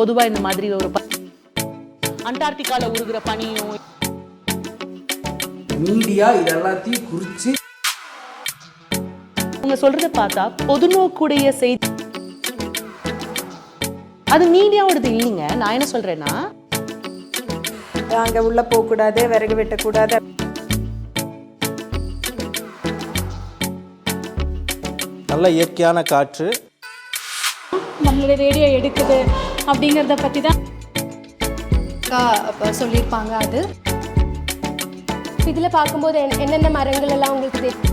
பொதுவாக இந்த மாதிரி ஒரு அண்டார்டிகால உருகிற பனியும் மீடியா இதெல்லாத்தையும் குறித்து அவங்க சொல்றத பார்த்தா பொதுநோக்குடைய செய்தி அது மீடியாவோடது இல்லைங்க. நான் என்ன சொல்றேன்னா அங்கே உள்ள போகக்கூடாது, விறகு வெட்டக்கூடாது. நல்ல இயற்கையான காற்று நம்மளுடைய ரேடியோ எடுக்குது அப்படிங்கிறத பற்றி தான் சொல்லியிருப்பாங்க. அது இதில் பார்க்கும்போது என்னென்ன மரங்கள் எல்லாம் உங்களுக்கு தெரியும்?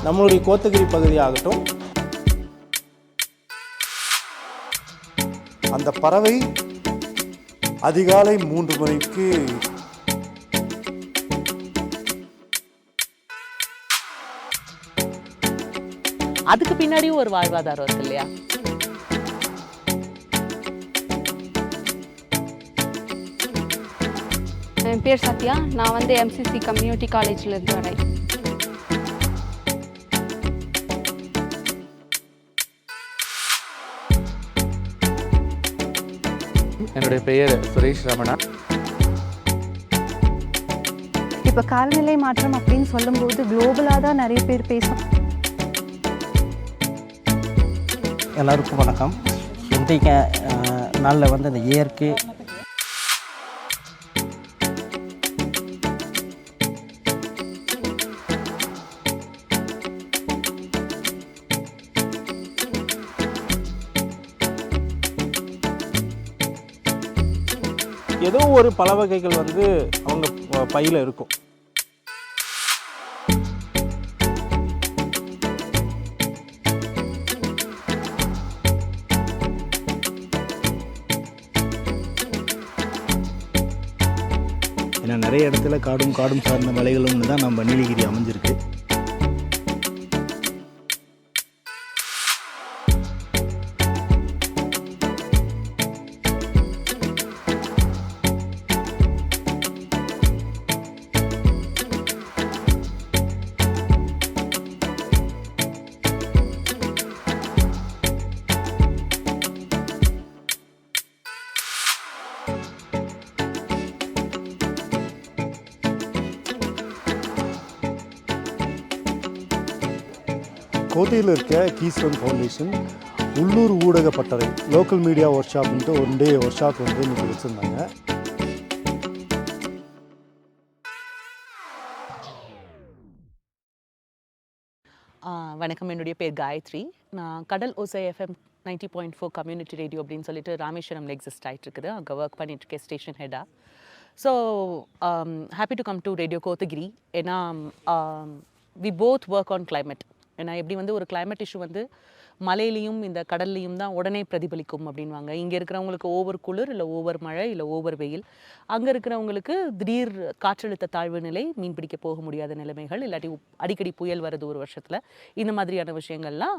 நம்மளுடைய கோத்தகிரி பகுதியாகட்டும், அந்த பறவை அதிகாலை 3 மணிக்கு அதுக்கு பின்னாடியும் ஒரு வாழ்வாதாரம் இருக்கு இல்லையா? என் பேர் சத்யா. நான் வந்து MCC கம்யூனிட்டி காலேஜ்லேருந்து வரேன். என்னுடைய பெயர் சுரேஷ் ரமணா. இப்போ காலநிலை மாற்றம் அப்படின்னு சொல்லும்போது குளோபலாக தான் நிறைய பேர் பேசும். எல்லாருக்கும் வணக்கம். இன்றைக்கு நாளில் வந்து அந்த இயற்கை ஏதோ ஒரு பல வகைகள் வந்து அவங்க பையில் இருக்கும். ஏன்னா நிறைய இடத்துல காடும் சார்ந்த மலைகளும் தான் நம்ம நீலகிரி அமைஞ்சிருக்கு. கோட்டையில் இருக்க கீஸ்டோன் ஃபவுண்டேஷன் உள்ளூர் ஊடக பட்டறை லோக்கல் மீடியா ஒர்க் ஷாப்ன்ட்டு ஒன் டே ஒர்க் ஷாப் வந்து இன்றைக்கி வச்சுருந்தாங்க. வணக்கம், என்னுடைய பேர் காயத்ரி. நான் கடல் ஓசை FM 90.4 கம்யூனிட்டி ரேடியோ அப்படின்னு சொல்லிட்டு ராமேஸ்வரம்ல எக்ஸிஸ்ட் ஆகிட்டு இருக்குது. அங்கே ஒர்க் பண்ணிட்டு இருக்கேன் ஸ்டேஷன் ஹெட்டாக. So happy to come to radio Kotagiri. ஏன்னா we both work on climate. ஏன்னா எப்படி வந்து ஒரு கிளைமேட் இஷ்யூ வந்து மலையிலையும் இந்த கடல்லையும் தான் உடனே பிரதிபலிக்கும் அப்படின்வாங்க. இங்கே இருக்கிறவங்களுக்கு ஓவர் குளிர், இல்லை ஓவர் மழை, இல்லை ஓவர் வெயில். அங்கே இருக்கிறவங்களுக்கு திடீர் காற்றழுத்த தாழ்வு நிலை, மீன் பிடிக்க போக முடியாத நிலைமைகள், இல்லாட்டி அடிக்கடி புயல் வருது ஒரு வருஷத்தில். இந்த மாதிரியான விஷயங்கள்லாம்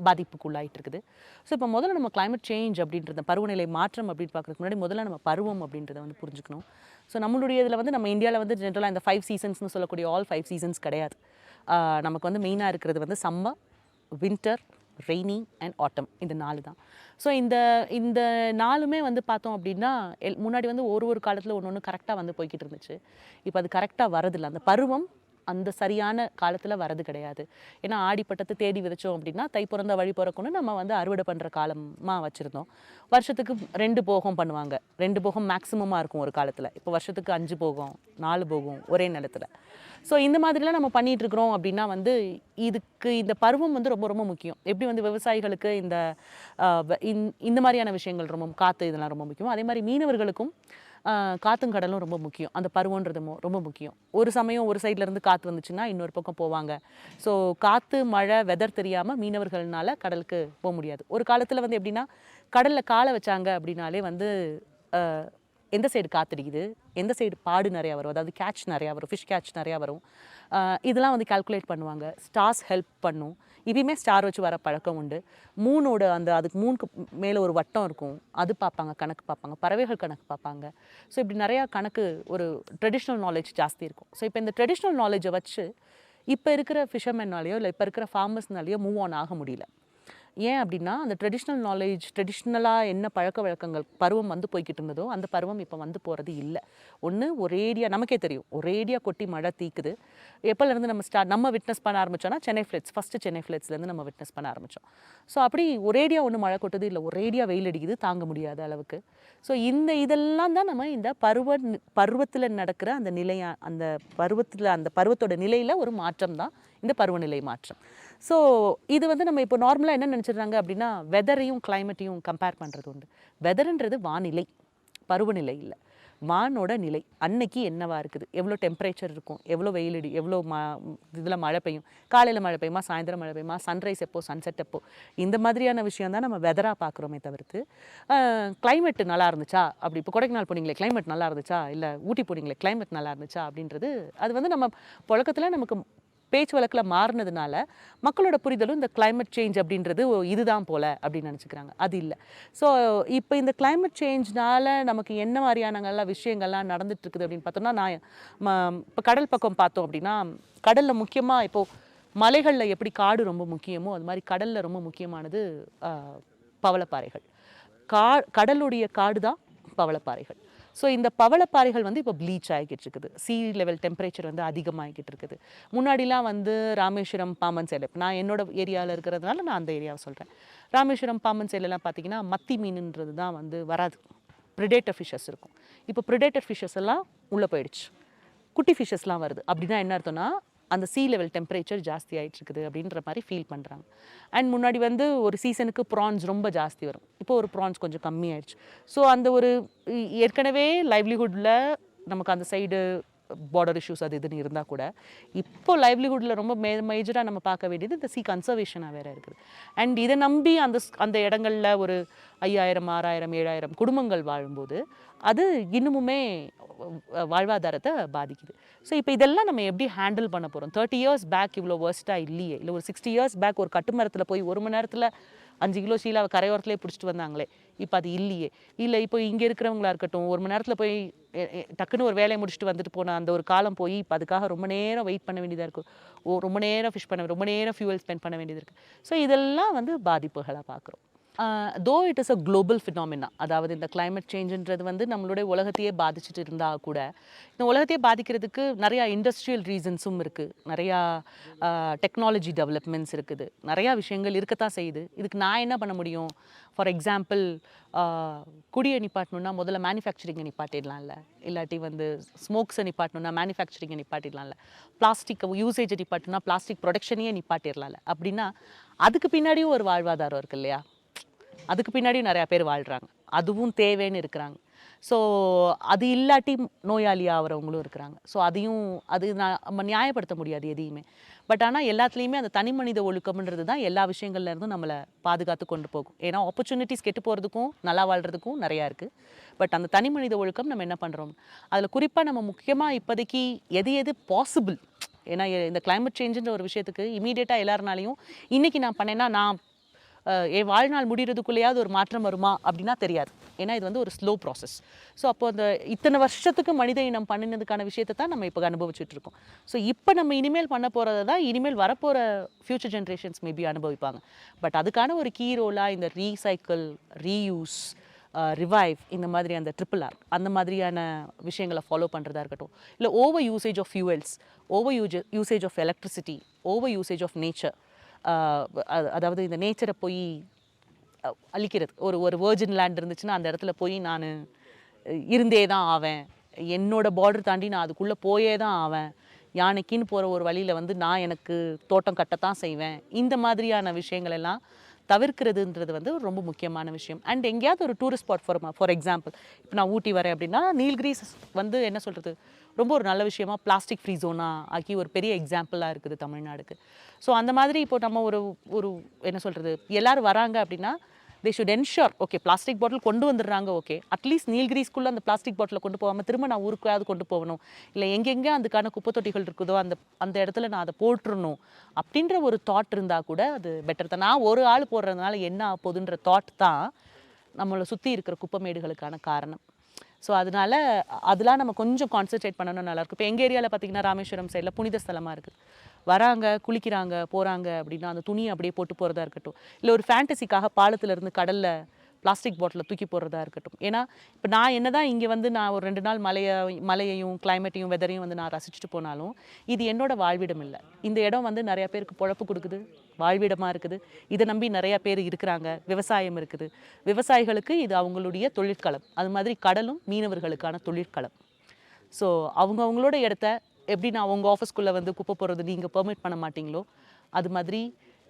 பாதிப்புக்குள்ளாயிட்டு இருக்குது. ஸோ இப்போ முதல்ல நம்ம கிளைமேட் சேஞ்ச் அப்படின்றத, பருவநிலை மாற்றம் அப்படின்னு பார்க்குறதுக்கு முன்னாடி முதல்ல நம்ம பருவம் அப்படின்றத வந்து புரிஞ்சுக்கணும். ஸோ நம்மளுடைய இதில் வந்து நம்ம இந்தியாவில் வந்து ஜென்ரலாக இந்த 5 சீசன்ஸ்னு சொல்லக்கூடிய ஆல் 5 சீசன்ஸ் கிடையாது. நமக்கு வந்து மெயினாக இருக்கிறது வந்து சம்மர், வின்டர், ரெய்னி அண்ட் ஆட்டம். இந்த 4 தான். ஸோ இந்த 4மே வந்து பார்த்தோம் அப்படின்னா முன்னாடி வந்து ஒரு காலத்தில் ஒன்று கரெக்டாக வந்து போய்கிட்டு இருந்துச்சு. இப்போ அது கரெக்டாக வரதில்லை. அந்த பருவம் அந்த சரியான காலத்தில் வரது கிடையாது. ஏன்னா ஆடிப்பட்டத்தை தேடி விதைச்சோம் அப்படின்னா தை பிறந்த வழி பிறக்கணும்னு நம்ம வந்து அறுவடை பண்ணுற காலமாக வச்சுருந்தோம். வருஷத்துக்கு 2 போகம் பண்ணுவாங்க. 2 போகம் மேக்ஸிமமாக இருக்கும் ஒரு காலத்தில். இப்போ வருஷத்துக்கு 5 போகம், 4 போகம் ஒரே நிலத்தில். ஸோ இந்த மாதிரிலாம் நம்ம பண்ணிகிட்ருக்குறோம் அப்படின்னா வந்து இதுக்கு இந்த பருவம் வந்து ரொம்ப ரொம்ப முக்கியம். எப்படி வந்து விவசாயிகளுக்கு இந்த மாதிரியான விஷயங்கள் ரொம்ப, காற்று இதெல்லாம் ரொம்ப முக்கியம். அதே மாதிரி மீனவர்களுக்கும் காற்றும் கடலும் ரொம்ப முக்கியம். அந்த பருவன்றதும் ரொம்ப முக்கியம். ஒரு சமயம் ஒரு சைட்லேருந்து காற்று வந்துச்சுன்னா இன்னொரு பக்கம் போவாங்க. ஸோ காற்று, மழை, வெதர் தெரியாமல் மீனவர்கள்னால கடலுக்கு போக முடியாது. ஒரு காலத்தில் வந்து எப்படின்னா கடலில் காலை வச்சாங்க அப்படின்னாலே வந்து எந்த சைடு காத்தடிக்குது, எந்த சைடு பாடு நிறையா வரும், அதாவது கேட்ச் நிறையா வரும், ஃபிஷ் கேட்ச் நிறையா வரும். இதெல்லாம் வந்து கால்குலேட் பண்ணுவாங்க. ஸ்டார்ஸ் ஹெல்ப் பண்ணும். இப்பயுமே ஸ்டார் வச்சு வர பழக்கம் உண்டு. மூணோட அதுக்கு 3க்கு மேலே ஒரு வட்டம் இருக்கும், அது பார்ப்பாங்க, கணக்கு பார்ப்பாங்க. பறவைகள் கணக்கு பார்ப்பாங்க. ஸோ இப்படி நிறையா கணக்கு, ஒரு ட்ரெடிஷ்னல் நாலேஜ் ஜாஸ்தி இருக்கும். ஸோ இப்போ இந்த ட்ரெடிஷ்னல் நாலேஜை வச்சு இப்போ இருக்கிற ஃபிஷர்மேனாலேயோ இல்லை இப்போ இருக்கிற ஃபார்மர்ஸ்னாலேயோ மூவ் ஆன் ஆக முடியல. ஏன் அப்படின்னா அந்த ட்ரெடிஷ்னல் நாலேஜ், ட்ரெடிஷ்னலாக என்ன பழக்க வழக்கங்கள் பருவம் வந்து போய்கிட்டு இருந்ததோ அந்த பருவம் இப்போ வந்து போகிறது இல்லை. ஒன்று ஒரேடியாக நமக்கே தெரியும், ஒரேடியாக கொட்டி மழை தீக்குது. எப்போலேருந்து நம்ம விட்னஸ் பண்ண ஆரம்பித்தோன்னா சென்னை ஃப்ளட்ஸ், ஃபஸ்ட்டு சென்னை ஃப்ளட்ஸ்லேருந்து நம்ம விட்னஸ் பண்ண ஆரம்பித்தோம். ஸோ அப்படி ஒரேடியாக ஒன்று மழை கொட்டுது, இல்லை ஒரேடியாக வெயில் அடிக்குது, தாங்க முடியாத அளவுக்கு. ஸோ இதெல்லாம் தான் நம்ம இந்த பருவத்தில் நடக்கிற அந்த அந்த பருவத்தோட நிலையில் ஒரு மாற்றம் தான் இந்த பருவநிலை மாற்றம். ஸோ இது வந்து நம்ம இப்போ நார்மலாக என்ன நினச்சிடுறாங்க அப்படின்னா வெதரையும் கிளைமேட்டையும் கம்பேர் பண்ணுறது உண்டு. வெதர்ன்றது வானிலை, பருவநிலை இல்லை. வானோட நிலை அன்னைக்கு என்னவா இருக்குது, எவ்வளோ டெம்பரேச்சர் இருக்கும், எவ்வளோ வெயிலடி, எவ்வளோ இதில் மழை பெய்யும், காலையில் மழை பெய்யுமா, சாயந்தரம் மழை பெய்யுமா, சன்ரைஸ் எப்போ, சன்செட் எப்போ, இந்த மாதிரியான விஷயம் தான் நம்ம வெதராக பார்க்குறோமே தவிர்த்து கிளைமேட் நல்லா இருந்துச்சா, அப்படி இப்போ கொடைக்கானல் போனீங்களே கிளைமேட் நல்லா இருந்துச்சா, இல்லை ஊட்டி போனீங்களே கிளைமேட் நல்லா இருந்துச்சா அப்படின்றது அது வந்து நம்ம புழக்கத்தில் நமக்கு பேச்சு வழக்கில் மாறினதுனால மக்களோட புரிதலும் இந்த கிளைமேட் சேஞ்ச் அப்படின்றது இதுதான் போல் அப்படின்னு நினச்சிக்கிறாங்க. அது இல்லை. ஸோ இப்போ இந்த கிளைமேட் சேஞ்ச்னால நமக்கு என்ன மாதிரியானங்கள்லாம் விஷயங்கள்லாம் நடந்துட்டு இருக்குது அப்படின்னு பார்த்தோம்னா, நான் இப்போ கடல் பக்கம் பார்த்தோம் அப்படின்னா கடலில் முக்கியமாக இப்போது மலைகளில் எப்படி காடு ரொம்ப முக்கியமோ அது மாதிரி கடலில் ரொம்ப முக்கியமானது பவளப்பாறைகள். கடலுடைய காடு தான் பவளப்பாறைகள். ஸோ இந்த பவளப்பாறைகள் வந்து இப்போ ப்ளீச் ஆகிக்கிட்டு இருக்குது. சீ லெவல் டெம்பரேச்சர் வந்து அதிகமாகிக்கிட்டு இருக்குது. முன்னாடிலாம் வந்து ராமேஸ்வரம், பாம்பன் சேலை, நான் என்னோட ஏரியாவில் இருக்கிறதுனால நான் அந்த ஏரியாவை சொல்கிறேன். ராமேஸ்வரம், பாம்பன் சேலைலாம் பார்த்தீங்கன்னா மத்தி மீனுன்றது தான் வந்து வராது, ப்ரிடேட்டர் ஃபிஷ்ஷஸ் இருக்கும். இப்போ ப்ரிடேட்டர் ஃபிஷ்ஷஸ் எல்லாம் உள்ளே போயிடுச்சு, குட்டி ஃபிஷ்ஷஸ்லாம் வருது. அப்படின்னா என்ன அர்த்தம்னா அந்த சீ லெவல் டெம்பரேச்சர் ஜாஸ்தி ஆகிட்டு இருக்குது அப்படின்ற மாதிரி ஃபீல் பண்ணுறாங்க. அண்ட் முன்னாடி வந்து ஒரு சீசனுக்கு ப்ரான்ஸ் ரொம்ப ஜாஸ்தி வரும், இப்போ ஒரு ப்ரான்ஸ் கொஞ்சம் கம்மி ஆயிடுச்சு. ஸோ அந்த ஒரு ஏற்கனவே லைவ்லிஹுட்டில் நமக்கு அந்த சைடு பார்டர் இஷ்யூஸ் அது இதுன்னு இருந்தால் கூட இப்போ லைவ்லிஹுட்டில் ரொம்ப மேஜராக நம்ம பார்க்க வேண்டியது இந்த கன்சர்வேஷனாக வேறு இருக்குது. அண்ட் இதை நம்பி அந்த இடங்களில் ஒரு 5000, 6000, 7000 குடும்பங்கள் வாழும்போது அது இன்னுமுமே வாழ்வாதாரத்தை பாதிக்குது. ஸோ இப்போ இதெல்லாம் நம்ம எப்படி ஹேண்டில் பண்ண போகிறோம்? 30 years பேக் இவ்வளோ வேர்ஸ்ட்டாக இல்லையே, இல்லை ஒரு 60 years பேக் ஒரு கட்டுமரத்தில் போய் 1 மணி நேரத்தில் 5 கிலோ ஷீலாவை கரையோரத்துலேயே பிடிச்சிட்டு வந்தாங்களே, இப்போ அது இல்லையே. இல்லை இப்போ இங்கே இருக்கிறவங்களா இருக்கட்டும், 1 மணி நேரத்தில் போய் டக்குன்னு ஒரு வேலையை முடிச்சுட்டு வந்துட்டு போன அந்த ஒரு காலம் போய் இப்போ அதுக்காக ரொம்ப நேரம் வெயிட் பண்ண வேண்டியதாக இருக்குது. ரொம்ப நேரம் ஃபிஷ் பண்ண, ரொம்ப நேரம் ஃபியூவல் ஸ்பெண்ட் பண்ண வேண்டியது இருக்குது. ஸோ இதெல்லாம் வந்து பாதிப்புகளாக பார்க்குறோம். Though it is a global phenomena, அதாவது இந்த கிளைமேட் சேஞ்சுன்றது வந்து நம்மளுடைய உலகத்தையே பாதிச்சுட்டு இருந்தால் கூட இந்த உலகத்தையே பாதிக்கிறதுக்கு நிறையா இண்டஸ்ட்ரியல் ரீசன்ஸும் இருக்குது, நிறையா டெக்னாலஜி டெவலப்மெண்ட்ஸ் இருக்குது, நிறையா விஷயங்கள் இருக்கத்தான் செய்யுது. இதுக்கு நான் என்ன பண்ண முடியும்? ஃபார் எக்ஸாம்பிள் குடியை நிப்பாட்டணுன்னா முதல்ல மேனுஃபேக்சரிங்கை நிப்பாட்டிடலாம்ல, இல்லாட்டி வந்து ஸ்மோக்ஸை நிப்பாட்டணுன்னா மேனுஃபேக்சரிங்கை நிப்பாட்டிடலாம்ல, பிளாஸ்டிக் யூசேஜை நிப்பாட்டணுன்னா பிளாஸ்டிக் ப்ரொடக்ஷனையே நிப்பாட்டிடலாம்ல. அப்படின்னா அதுக்கு பின்னாடியும் ஒரு வாழ்வாதாரம் இருக்குது இல்லையா, அதுக்கு பின்னாடியும் நிறையா பேர் வாழ்கிறாங்க, அதுவும் தேவைன்னு இருக்கிறாங்க. ஸோ அது இல்லாட்டி நோயாளி ஆகிறவங்களும் இருக்கிறாங்க. ஸோ அது நம்ம நியாயப்படுத்த முடியாது எதையுமே. பட் ஆனால் எல்லாத்துலேயுமே அந்த தனி மனித ஒழுக்கம்ன்றது தான் எல்லா விஷயங்கள்லேருந்தும் நம்மளை பாதுகாத்து கொண்டு போகும். ஏன்னா ஆப்பர்ச்சுனிட்டிஸ் கெட்டு போகிறதுக்கும் நல்லா வாழ்கிறதுக்கும் நிறையா இருக்குது. பட் அந்த தனி மனித ஒழுக்கம் நம்ம என்ன பண்ணுறோம், அதில் குறிப்பாக நம்ம முக்கியமாக இப்போதைக்கு எது பாசிபிள், ஏன்னா இந்த கிளைமேட் சேஞ்சுன்ற ஒரு விஷயத்துக்கு இமீடியட்டாக எல்லாருனாலையும் இன்றைக்கி நான் பண்ணேன்னா நான் என் வாழ்நாள் முடிகிறதுக்குள்ளேயாவது ஒரு மாற்றம் வருமா அப்படின்னா தெரியாது. ஏன்னா இது வந்து ஒரு ஸ்லோ ப்ராசஸ். ஸோ அப்போ அந்த இத்தனை வருஷத்துக்கு மனித இனம் பண்ணினதுக்கான விஷயத்தை தான் நம்ம இப்போ அனுபவிச்சுட்ருக்கோம். ஸோ இப்போ நம்ம இனிமேல் பண்ண போகிறத தான் இனிமேல் வரப்போகிற ஃப்யூச்சர் ஜென்ரேஷன்ஸ் மேபி அனுபவிப்பாங்க. பட் அதுக்கான ஒரு கீ ரோலாக இந்த ரீசைக்கிள், ரீயூஸ், ரிவைவ், இந்த மாதிரி அந்த RRR அந்த மாதிரியான விஷயங்களை ஃபாலோ பண்ணுறதா இருக்கட்டும், இல்லை over usage of fuels, over usage of electricity, over usage of nature, அதாவது இந்த நேச்சரை போய் அழிக்கிறது. ஒரு வெர்ஜின் லேண்ட் இருந்துச்சுன்னா அந்த இடத்துல போய் நான் இருந்தே தான் ஆவேன், என்னோட பார்டர் தாண்டி நான் அதுக்குள்ளே போயே தான் ஆவேன், யானைக்குன்னு போகிற ஒரு வழியில் வந்து நான் எனக்கு தோட்டம் கட்டத்தான் செய்வேன். இந்த மாதிரியான விஷயங்கள் எல்லாம் தவிர்க்கிறதுன்றது வந்து ரொம்ப முக்கியமான விஷயம். அண்ட் எங்கேயாவது ஒரு டூரிஸ்ட் ஸ்பாட் ஃபார் எக்ஸாம்பிள் இப்போ நான் ஊட்டி வரேன் அப்படின்னா நீல்கிரிஸ் வந்து என்ன சொல்கிறது, ரொம்ப ஒரு நல்ல விஷயமா பிளாஸ்டிக் ஃப்ரீ ஜோனாக ஆக்கி ஒரு பெரிய எக்ஸாம்பிளாக இருக்குது தமிழ்நாடுக்கு. ஸோ அந்த மாதிரி இப்போ நம்ம ஒரு என்ன சொல்கிறது, எல்லோரும் வராங்க அப்படின்னா they should ensure, okay plastic bottle கொண்டு வந்துடுறாங்க, ஓகே அட்லீஸ்ட் நீல்கிரிஸ்குள்ளே அந்த பிளாஸ்டிக் பாட்டிலை கொண்டு போகாமல் திரும்ப நான் ஊருக்காவது கொண்டு போகணும், இல்லை எங்கெங்கே அதுக்கான குப்பை தொட்டிகள் இருக்குதோ அந்த இடத்துல நான் அதை போட்டுருணும் அப்படின்ற ஒரு தாட் இருந்தால் கூட அது பெட்டர் தான். நான் ஒரு ஆள் போடுறதுனால என்ன ஆகுதுன்ற தாட் தான் நம்மளை சுற்றி இருக்கிற குப்பைமேடுகளுக்கான காரணம். ஸோ அதனால அதெல்லாம் நம்ம கொஞ்சம் கான்சென்ட்ரேட் பண்ணணும் நல்லாயிருக்கும். இப்போ எங்கள் ஏரியாவில் பார்த்தீங்கன்னா ராமேஸ்வரம் சைடில் புனித ஸ்தலமாக இருக்குது. வராங்க, குளிக்கிறாங்க, போகிறாங்க அப்படின்னா அந்த துணியை அப்படியே போட்டு போகிறதா இருக்கட்டும், இல்லை ஒரு ஃபேண்டசிக்காக பாலத்திலேருந்து கடலில் பிளாஸ்டிக் பாட்டிலை தூக்கி போடுறதா இருக்கட்டும். ஏன்னா இப்போ நான் என்ன தான் இங்கே வந்து நான் ஒரு 2 நாள் மலையையும் கிளைமேட்டையும் வெதரையும் வந்து நான் ரசிச்சுட்டு போனாலும் இது என்னோட வாழ்விடம் இல்லை. இந்த இடம் வந்து நிறையா பேருக்கு பொழப்பு கொடுக்குது, வாழ்விடமாக இருக்குது. இதை நம்பி நிறையா பேர் இருக்கிறாங்க. விவசாயம் இருக்குது, விவசாயிகளுக்கு இது அவங்களுடைய தொழிற்களம். அது மாதிரி கடலும் மீனவர்களுக்கான தொழிற்களம். ஸோ அவங்களோட இடத்த எப்படி நான் உங்கள் ஆஃபீஸ்க்குள்ளே வந்து குப்பை போடுறது நீங்கள் பெர்மிட் பண்ண மாட்டீங்களோ, அது மாதிரி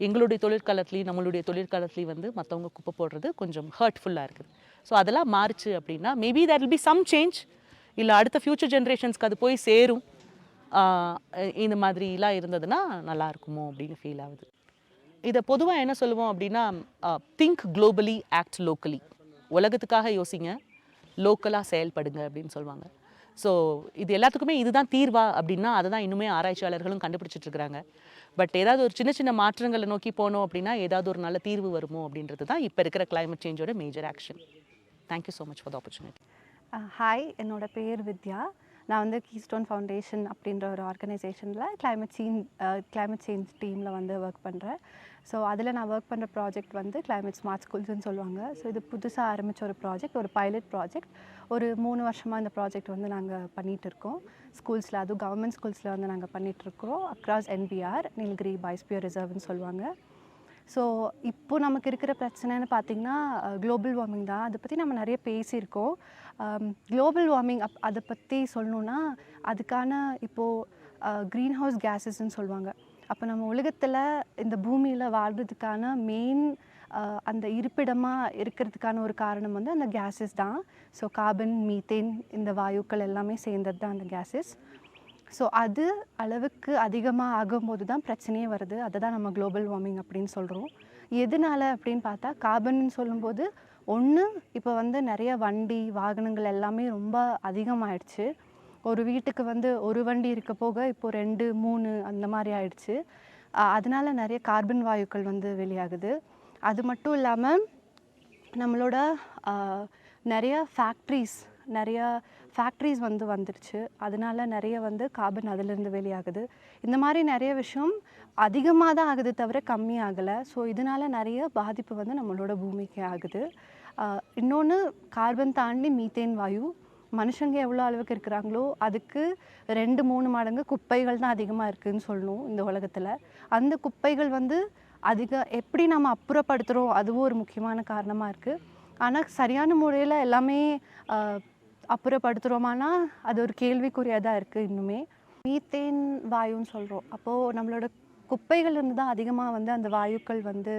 எங்களுடைய தொழிற்காலத்துலேயும் நம்மளுடைய தொழிற்காலத்துலேயும் வந்து மற்றவங்க குப்பை போடுறது கொஞ்சம் ஹர்ட்ஃபுல்லாக இருக்குது. ஸோ அதெல்லாம் மாறுச்சு அப்படின்னா maybe there will be some change. இல்லை அடுத்த ஃப்யூச்சர் ஜென்ரேஷன்ஸ்க்கு அது போய் சேரும். இந்த மாதிரிலாம் இருந்ததுன்னா நல்லா இருக்குமோ அப்படின்னு ஃபீல் ஆகுது. இதை பொதுவாக என்ன சொல்லுவோம் அப்படின்னா, திங்க் குளோபலி, ஆக்ட் லோக்கலி. உலகத்துக்காக யோசிங்க, லோக்கலாக செயல்படுங்க அப்படின்னு சொல்லுவாங்க. ஸோ இது எல்லாத்துக்குமே இதுதான் தீர்வா அப்படின்னா அதை தான் இன்னுமே ஆராய்ச்சியாளர்களும் கண்டுபிடிச்சிட்டு இருக்கிறாங்க. பட் ஏதாவது ஒரு சின்ன சின்ன மாற்றங்களை நோக்கி போனோம் அப்படின்னா ஏதாவது ஒரு நல்ல தீர்வு வருமோ அப்படின்றது தான் இப்போ இருக்கிற கிளைமேட் சேஞ்சோட major action. Thank you so much for the opportunity. Hi, என்னோட பேர் வித்யா. நான் வந்து கீஸ்டோன் ஃபவுண்டேஷன் அப்படின்ற ஒரு ஆர்கனைசேஷனில் கிளைமேட் சேஞ்ச் டீமில் வந்து ஒர்க் பண்ணுறேன். ஸோ அதில் நான் ஒர்க் பண்ணுற ப்ராஜெக்ட் வந்து கிளைமேட் ஸ்மார்ட் ஸ்கூல்ஸ்னு சொல்லுவாங்க. ஸோ இது புதுசாக ஆரம்பித்த ஒரு ப்ராஜெக்ட், ஒரு பைலட் ப்ராஜெக்ட். ஒரு 3 வருஷமாக இந்த ப்ராஜெக்ட் வந்து நாங்கள் பண்ணிகிட்டு இருக்கோம் ஸ்கூல்ஸில், அதுவும் கவர்மெண்ட் ஸ்கூல்ஸில் வந்து நாங்கள் பண்ணிகிட்ருக்கோம். அக்ராஸ் NBR, நீலகிரி பயோஸ்பியர் ரிசர்வ்னு சொல்லுவாங்க. ஸோ இப்போது நமக்கு இருக்கிற பிரச்சனைன்னு பார்த்திங்கன்னா குளோபல் வார்மிங் தான். அதை பற்றி நம்ம நிறைய பேசியிருக்கோம். குளோபல் வார்மிங் அதை பற்றி சொல்லணுன்னா அதுக்கான இப்போது க்ரீன் ஹவுஸ் கேஸஸ்ன்னு சொல்லுவாங்க. அப்போ நம்ம உலகத்தில் இந்த பூமியில் வாழ்கிறதுக்கான மெயின் அந்த இருப்பிடமாக இருக்கிறதுக்கான ஒரு காரணம் வந்து அந்த கேஸஸ் தான். ஸோ கார்பன், மீத்தேன், இந்த வாயுக்கள் எல்லாமே சேர்ந்தது தான் அந்த கேஸஸ். ஸோ அது அளவுக்கு அதிகமாக ஆகும்போது தான் பிரச்சனையே வருது. அதை தான் நம்ம குளோபல் வார்மிங் அப்படின்னு சொல்கிறோம். எதனால் அப்படின்னு பார்த்தா, கார்பன்னு சொல்லும்போது ஒன்று இப்போ வந்து நிறைய வண்டி வாகனங்கள் எல்லாமே ரொம்ப அதிகமாகிடுச்சு. ஒரு வீட்டுக்கு வந்து ஒரு வண்டி இருக்க போக இப்போ 2, 3 அந்த மாதிரி ஆயிடுச்சு. அதனால நிறைய கார்பன் வாயுக்கள் வந்து வெளியாகுது. அது மட்டும் இல்லாமல் நம்மளோட நிறைய ஃபேக்ட்ரிஸ் வந்து வந்துருச்சு. அதனால நிறைய வந்து கார்பன் அதிலிருந்து வெளியாகுது. இந்த மாதிரி நிறைய விஷயம் அதிகமாக தான் ஆகுது தவிர கம்மியாகலை. ஸோ இதனால் நிறைய பாதிப்பு வந்து நம்மளோட பூமிக்கு ஆகுது. இன்னொன்று, கார்பன் தாண்டி மீத்தேன் வாயு. மனுஷங்க எவ்வளோ அளவுக்கு இருக்கிறாங்களோ அதுக்கு 2-3 மடங்கு குப்பைகள் தான் அதிகமாக இருக்குதுன்னு சொல்லணும் இந்த உலகத்தில். அந்த குப்பைகள் வந்து எப்படி நம்ம அப்புறப்படுத்துகிறோம் அதுவும் ஒரு முக்கியமான காரணமாக இருக்குது. ஆனால் சரியான முறையில் எல்லாமே அப்புறப்படுத்துகிறோமானா அது ஒரு கேள்விக்குறியாக தான் இருக்குது இன்னுமே. மீத்தேன் வாயுன்னு சொல்கிறோம். அப்போது நம்மளோட குப்பைகள்லேருந்து தான் அதிகமாக வந்து அந்த வாயுக்கள் வந்து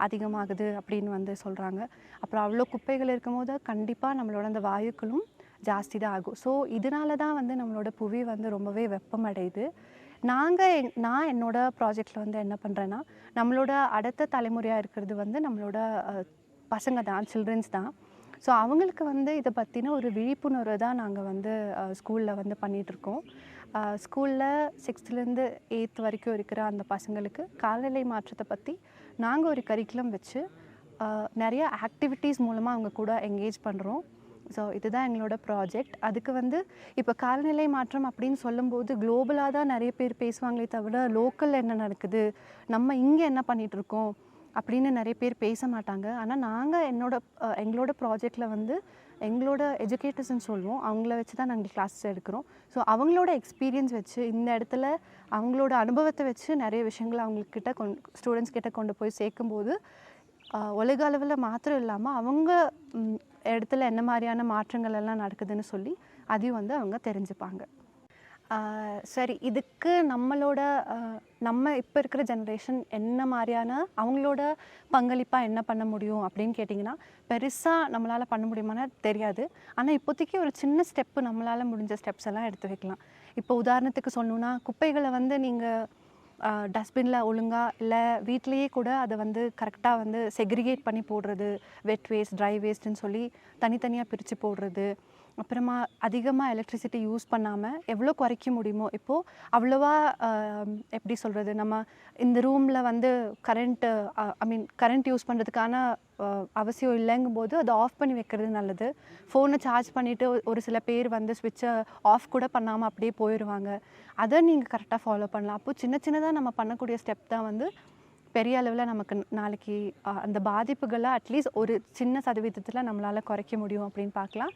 அதிகமாகுது அப்படின்னு வந்து சொல்கிறாங்க. அப்புறம் அவ்வளோ குப்பைகள் இருக்கும்போது கண்டிப்பாக நம்மளோட அந்த வாயுக்களும் ஜாஸ்தி தான் ஆகும். ஸோ இதனால தான் வந்து நம்மளோட புவி வந்து ரொம்பவே வெப்பமடையுது. நான் என்னோட ப்ராஜெக்டில் வந்து என்ன பண்ணுறேன்னா, நம்மளோட அடுத்த தலைமுறையாக இருக்கிறது வந்து நம்மளோட பசங்க தான், சில்ட்ரன்ஸ் தான். ஸோ அவங்களுக்கு வந்து இதை பற்றின ஒரு விழிப்புணர்வு தான் நாங்கள் வந்து ஸ்கூலில் வந்து பண்ணிகிட்ருக்கோம். ஸ்கூலில் 6th-லேருந்து 8th வரைக்கும் இருக்கிற அந்த பசங்களுக்கு காலநிலை மாற்றத்தை பற்றி நாங்கள் ஒரு கரிக்குலம் வச்சு நிறைய ஆக்டிவிட்டீஸ் மூலமாக அவங்க கூட என்கேஜ் பண்ணுறோம். ஸோ இதுதான் எங்களோட ப்ராஜெக்ட். அதுக்கு வந்து இப்போ காலநிலை மாற்றம் அப்படின்னு சொல்லும்போது குளோபலாக தான் நிறைய பேர் பேசுவாங்களே தவிர லோக்கலில் என்ன நடக்குது, நம்ம இங்கே என்ன பண்ணிகிட்ருக்கோம் அப்படின்னு நிறைய பேர் பேச மாட்டாங்க. ஆனால் நாங்கள் எங்களோட ப்ராஜெக்டில் வந்து எங்களோட எஜுகேட்டர்ஸ்ன்னு சொல்லுவோம், அவங்கள வச்சு தான் நாங்கள் கிளாஸஸ் எடுக்கிறோம். ஸோ அவங்களோட எக்ஸ்பீரியன்ஸ் வச்சு இந்த இடத்துல அவங்களோட அனுபவத்தை வச்சு நிறைய விஷயங்களை அவங்கக்கிட்ட ஸ்டூடெண்ட்ஸ் கிட்ட கொண்டு போய் சேர்க்கும்போது உலக அளவில் மாத்திரம் இல்லாமல் அவங்க இடத்துல என்ன மாதிரியான மாற்றங்கள் எல்லாம் நடக்குதுன்னு சொல்லி அதையும் வந்து அவங்க தெரிஞ்சுப்பாங்க. சரி, இதுக்கு நம்ம இப்போ இருக்கிற ஜென்ரேஷன் என்ன மாதிரியான அவங்களோட பங்களிப்பாக என்ன பண்ண முடியும் அப்படின்னு கேட்டிங்கன்னா, பெருசாக நம்மளால் பண்ண முடியுமானா தெரியாது. ஆனால் இப்போதைக்கு ஒரு சின்ன ஸ்டெப்பு நம்மளால் முடிஞ்ச ஸ்டெப்ஸ் எல்லாம் எடுத்து வைக்கலாம். இப்போ உதாரணத்துக்கு சொல்லணுன்னா, குப்பைகளை வந்து நீங்கள் டஸ்ட்பினில் ஒழுங்காக இல்லை வீட்லேயே கூட அதை வந்து கரெக்டாக வந்து செக்ரிகேட் பண்ணி போடுறது, வெட் வேஸ்ட், ட்ரை வேஸ்ட்டுன்னு சொல்லி தனித்தனியாக பிரித்து போடுறது. அப்புறமா அதிகமாக எலக்ட்ரிசிட்டி யூஸ் பண்ணாமல் எவ்வளோ குறைக்க முடியுமோ, இப்போது அவ்வளோவா எப்படி சொல்கிறது, நம்ம இந்த ரூமில் வந்து கரண்ட் யூஸ் பண்ணுறதுக்கான அவசியம் இல்லைங்கும்போது அதை ஆஃப் பண்ணி வைக்கிறது நல்லது. ஃபோனை சார்ஜ் பண்ணிவிட்டு ஒரு சில பேர் வந்து ஸ்விட்சை ஆஃப் கூட பண்ணாமல் அப்படியே போயிடுவாங்க. அதை நீங்கள் கரெக்டாக ஃபாலோ பண்ணலாம். அப்போது சின்ன சின்னதாக நம்ம பண்ணக்கூடிய ஸ்டெப் தான் வந்து பெரிய அளவில் நமக்கு நாளைக்கு அந்த பாதிப்புகளை அட்லீஸ்ட் ஒரு சின்ன சதவீதத்தில் நம்மளால் குறைக்க முடியும் அப்படின்னு பார்க்கலாம்.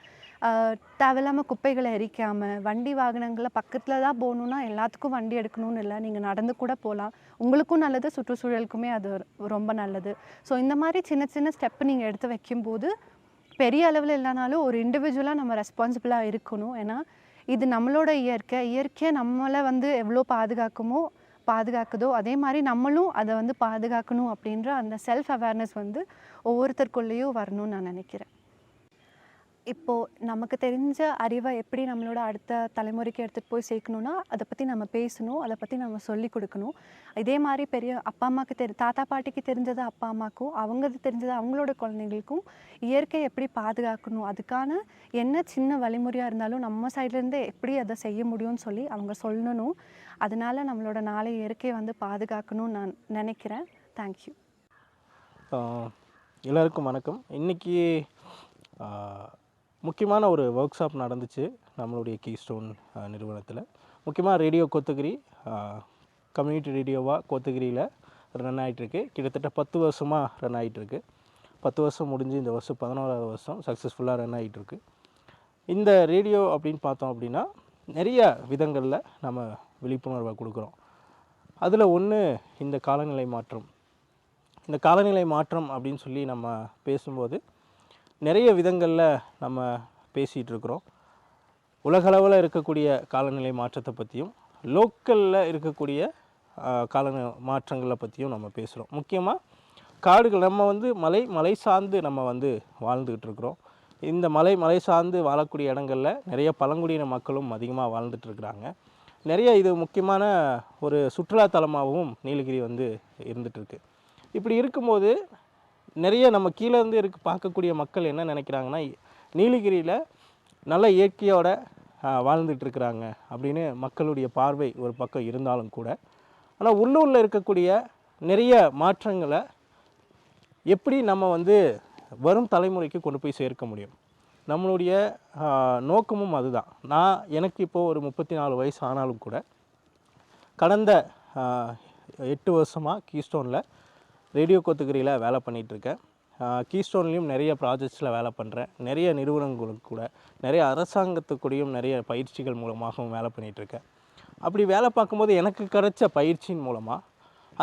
தேவையில்லாமல் குப்பைகளை எரிக்காமல், வண்டி வாகனங்களில் பக்கத்தில் தான் போகணுன்னா எல்லாத்துக்கும் வண்டி எடுக்கணும்னு இல்லை, நீங்கள் நடந்து கூட போகலாம். உங்களுக்கும் நல்லது, சுற்றுச்சூழலுக்குமே அது ரொம்ப நல்லது. ஸோ இந்த மாதிரி சின்ன சின்ன ஸ்டெப்பு நீங்கள் எடுத்து வைக்கும்போது பெரிய அளவில் இல்லைனாலும் ஒரு இண்டிவிஜுவலாக நம்ம ரெஸ்பான்சிபிளாக இருக்கணும். ஏன்னா இது நம்மளோட இயற்கையை நம்மளை வந்து எவ்வளோ பாதுகாக்குதோ அதே மாதிரி நம்மளும் அதை வந்து பாதுகாக்கணும் அப்படின்ற அந்த செல்ஃப் அவேர்னஸ் வந்து ஒவ்வொருத்தருக்குள்ளேயும் வரணும்னு நான் நினைக்கிறேன். இப்போது நமக்கு தெரிஞ்ச அறிவை எப்படி நம்மளோட அடுத்த தலைமுறைக்கு எடுத்துகிட்டு போய் சேர்க்கணுன்னா அதை பற்றி நம்ம பேசணும், அதை பற்றி நம்ம சொல்லி கொடுக்கணும். இதே மாதிரி பெரிய அப்பா அம்மாவுக்கு தாத்தா பாட்டிக்கு தெரிஞ்சது அப்பா அம்மாவுக்கும், அவங்களுக்கு தெரிஞ்சது அவங்களோட குழந்தைங்களுக்கும் இயற்கையை எப்படி பாதுகாக்கணும், அதுக்கான என்ன சின்ன வழிமுறையாக இருந்தாலும் நம்ம சைட்லேருந்து எப்படி அதை செய்ய முடியும்னு சொல்லி அவங்க சொல்லணும். அதனால் நம்மளோட நாளை இயற்கையை வந்து பாதுகாக்கணும்னு நான் நினைக்கிறேன். தேங்க்யூ. எல்லாருக்கும் வணக்கம். இன்றைக்கி முக்கியமான ஒரு ஒர்க் ஷாப் நடந்துச்சு நம்மளுடைய கீஸ்டோன் நிறுவனத்தில். முக்கியமாக ரேடியோ கோத்தகிரி கம்யூனிட்டி ரேடியோவாக கோத்தகிரியில் ரன் ஆகிட்டுருக்கு. கிட்டத்தட்ட 10 வருஷமாக ரன் ஆகிட்டுருக்கு. 10 வருஷம் முடிஞ்சு இந்த வருஷம் 11வது வருஷம் சக்ஸஸ்ஃபுல்லாக ரன் ஆகிட்டுருக்கு. இந்த ரேடியோ அப்படின்னு பார்த்தோம் அப்படின்னா நிறைய விதங்களில் நம்ம விழிப்புணர்வை கொடுக்குறோம். அதில் ஒன்று இந்த காலநிலை மாற்றம். இந்த காலநிலை மாற்றம் அப்படின்னு சொல்லி நம்ம பேசும்போது நிறைய விதங்களில் நம்ம பேசிகிட்டு இருக்கிறோம். உலகளவில் இருக்கக்கூடிய காலநிலை மாற்றத்தை பற்றியும் லோக்கலில் இருக்கக்கூடிய காலநிலை மாற்றங்களை பற்றியும் நம்ம பேசுகிறோம். முக்கியமாக காடுகள் நம்ம வந்து மலை சார்ந்து நம்ம வந்து வாழ்ந்துக்கிட்டு இருக்கிறோம். இந்த மலை சார்ந்து வாழக்கூடிய இடங்களில் நிறைய பழங்குடியின மக்களும் அதிகமாக வாழ்ந்துட்டுருக்குறாங்க. நிறைய இது முக்கியமான ஒரு சுற்றுலாத்தலமாகவும் நீலகிரி வந்து இருந்துகிட்ருக்கு. இப்படி இருக்கும்போது நிறைய நம்ம கீழேருந்து பார்க்கக்கூடிய மக்கள் என்ன நினைக்கிறாங்கன்னா, நீலகிரியில் நல்ல இயற்கையோட வாழ்ந்துட்டுருக்குறாங்க அப்படின்னு மக்களுடைய பார்வை ஒரு பக்கம் இருந்தாலும் கூட, ஆனால் உள்ளூரில் இருக்கக்கூடிய நிறைய மாற்றங்களை எப்படி நம்ம வந்து வரும் தலைமுறைக்கு கொண்டு போய் சேர்க்க முடியும். நம்மளுடைய நோக்கமும் அதுதான். எனக்கு இப்போது ஒரு 34 வயசு ஆனாலும் கூட கடந்த 8 வருஷமாக கீஸ்டோனில் ரேடியோ கோத்தகிரியில் வேலை பண்ணிகிட்ருக்கேன். கீஸ்டோன்லேயும் நிறைய ப்ராஜெக்ட்ஸில் வேலை பண்ணுறேன். நிறைய நிறுவனங்களுக்கு கூட, நிறைய அரசாங்கத்துக்கூடையும் நிறைய பயிற்சிகள் மூலமாகவும் வேலை பண்ணிகிட்ருக்கேன். அப்படி வேலை பார்க்கும்போது எனக்கு கிடைச்ச பயிற்சியின் மூலமாக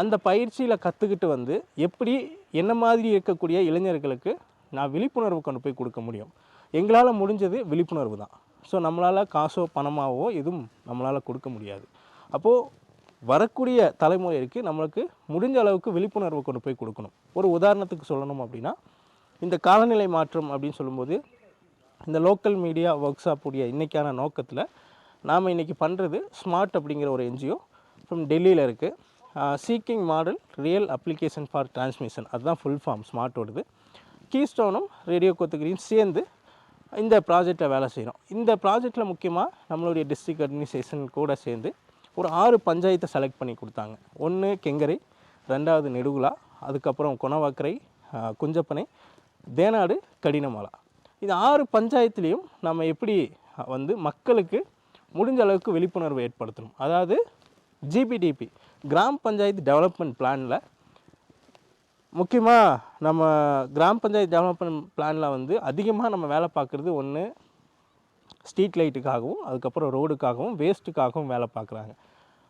அந்த பயிற்சியில் கற்றுக்கிட்டு வந்து எப்படி என்ன மாதிரி இருக்கக்கூடிய இளைஞர்களுக்கு நான் விழிப்புணர்வு கொண்டு போய் கொடுக்க முடியும். எங்களால் முடிஞ்சது விழிப்புணர்வு தான். ஸோ நம்மளால் காசோ பணமாகவோ எதுவும் நம்மளால் கொடுக்க முடியாது. அப்போது வரக்கூடிய தலைமுறைக்கு நம்மளுக்கு முடிஞ்ச அளவுக்கு விழிப்புணர்வு கொண்டு போய் கொடுக்கணும். ஒரு உதாரணத்துக்கு சொல்லணும் அப்படின்னா, இந்த காலநிலை மாற்றம் அப்படின்னு சொல்லும்போது இந்த லோக்கல் மீடியா ஒர்க் ஷாப் உடைய இன்றைக்கான நோக்கத்தில் நாம் இன்றைக்கி பண்ணுறது ஸ்மார்ட் அப்படிங்கிற ஒரு என்ஜிஓ ஃப்ரம் டெல்லியில் இருக்குது. Seeking model real application for transmission, அதுதான் ஃபுல் ஃபார்ம் ஸ்மார்ட்டோடது. கீஸ்டோனும் ரேடியோ கோத்தகிரியும் சேர்ந்து இந்த ப்ராஜெக்டில் வேலை செய்கிறோம். இந்த ப்ராஜெக்டில் முக்கியமாக நம்மளுடைய டிஸ்ட்ரிக்ட் அட்மினிஸ்ட்ரேஷன் கூட சேர்ந்து ஒரு 6 பஞ்சாயத்தை செலக்ட் பண்ணி கொடுத்தாங்க. 1 கெங்கரை, 2வது நெடுகுலா, அதுக்கப்புறம் கொணவாக்கரை, குஞ்சப்பனை, தேனாடு, கடினமாலா. இது 6 பஞ்சாயத்துலேயும் நம்ம எப்படி வந்து மக்களுக்கு முடிஞ்ச அளவுக்கு விழிப்புணர்வு ஏற்படுத்தணும். அதாவது ஜிபிடிபி கிராம் பஞ்சாயத்து டெவலப்மெண்ட் பிளானில் முக்கியமாக நம்ம கிராம் பஞ்சாயத்து டெவலப்மெண்ட் பிளானில் வந்து அதிகமாக நம்ம வேலை பார்க்குறது ஒன்று ஸ்ட்ரீட் லைட்டுக்காகவும், அதுக்கப்புறம் ரோடுக்காகவும், வேஸ்ட்டுக்காகவும் வேலை பார்க்குறாங்க.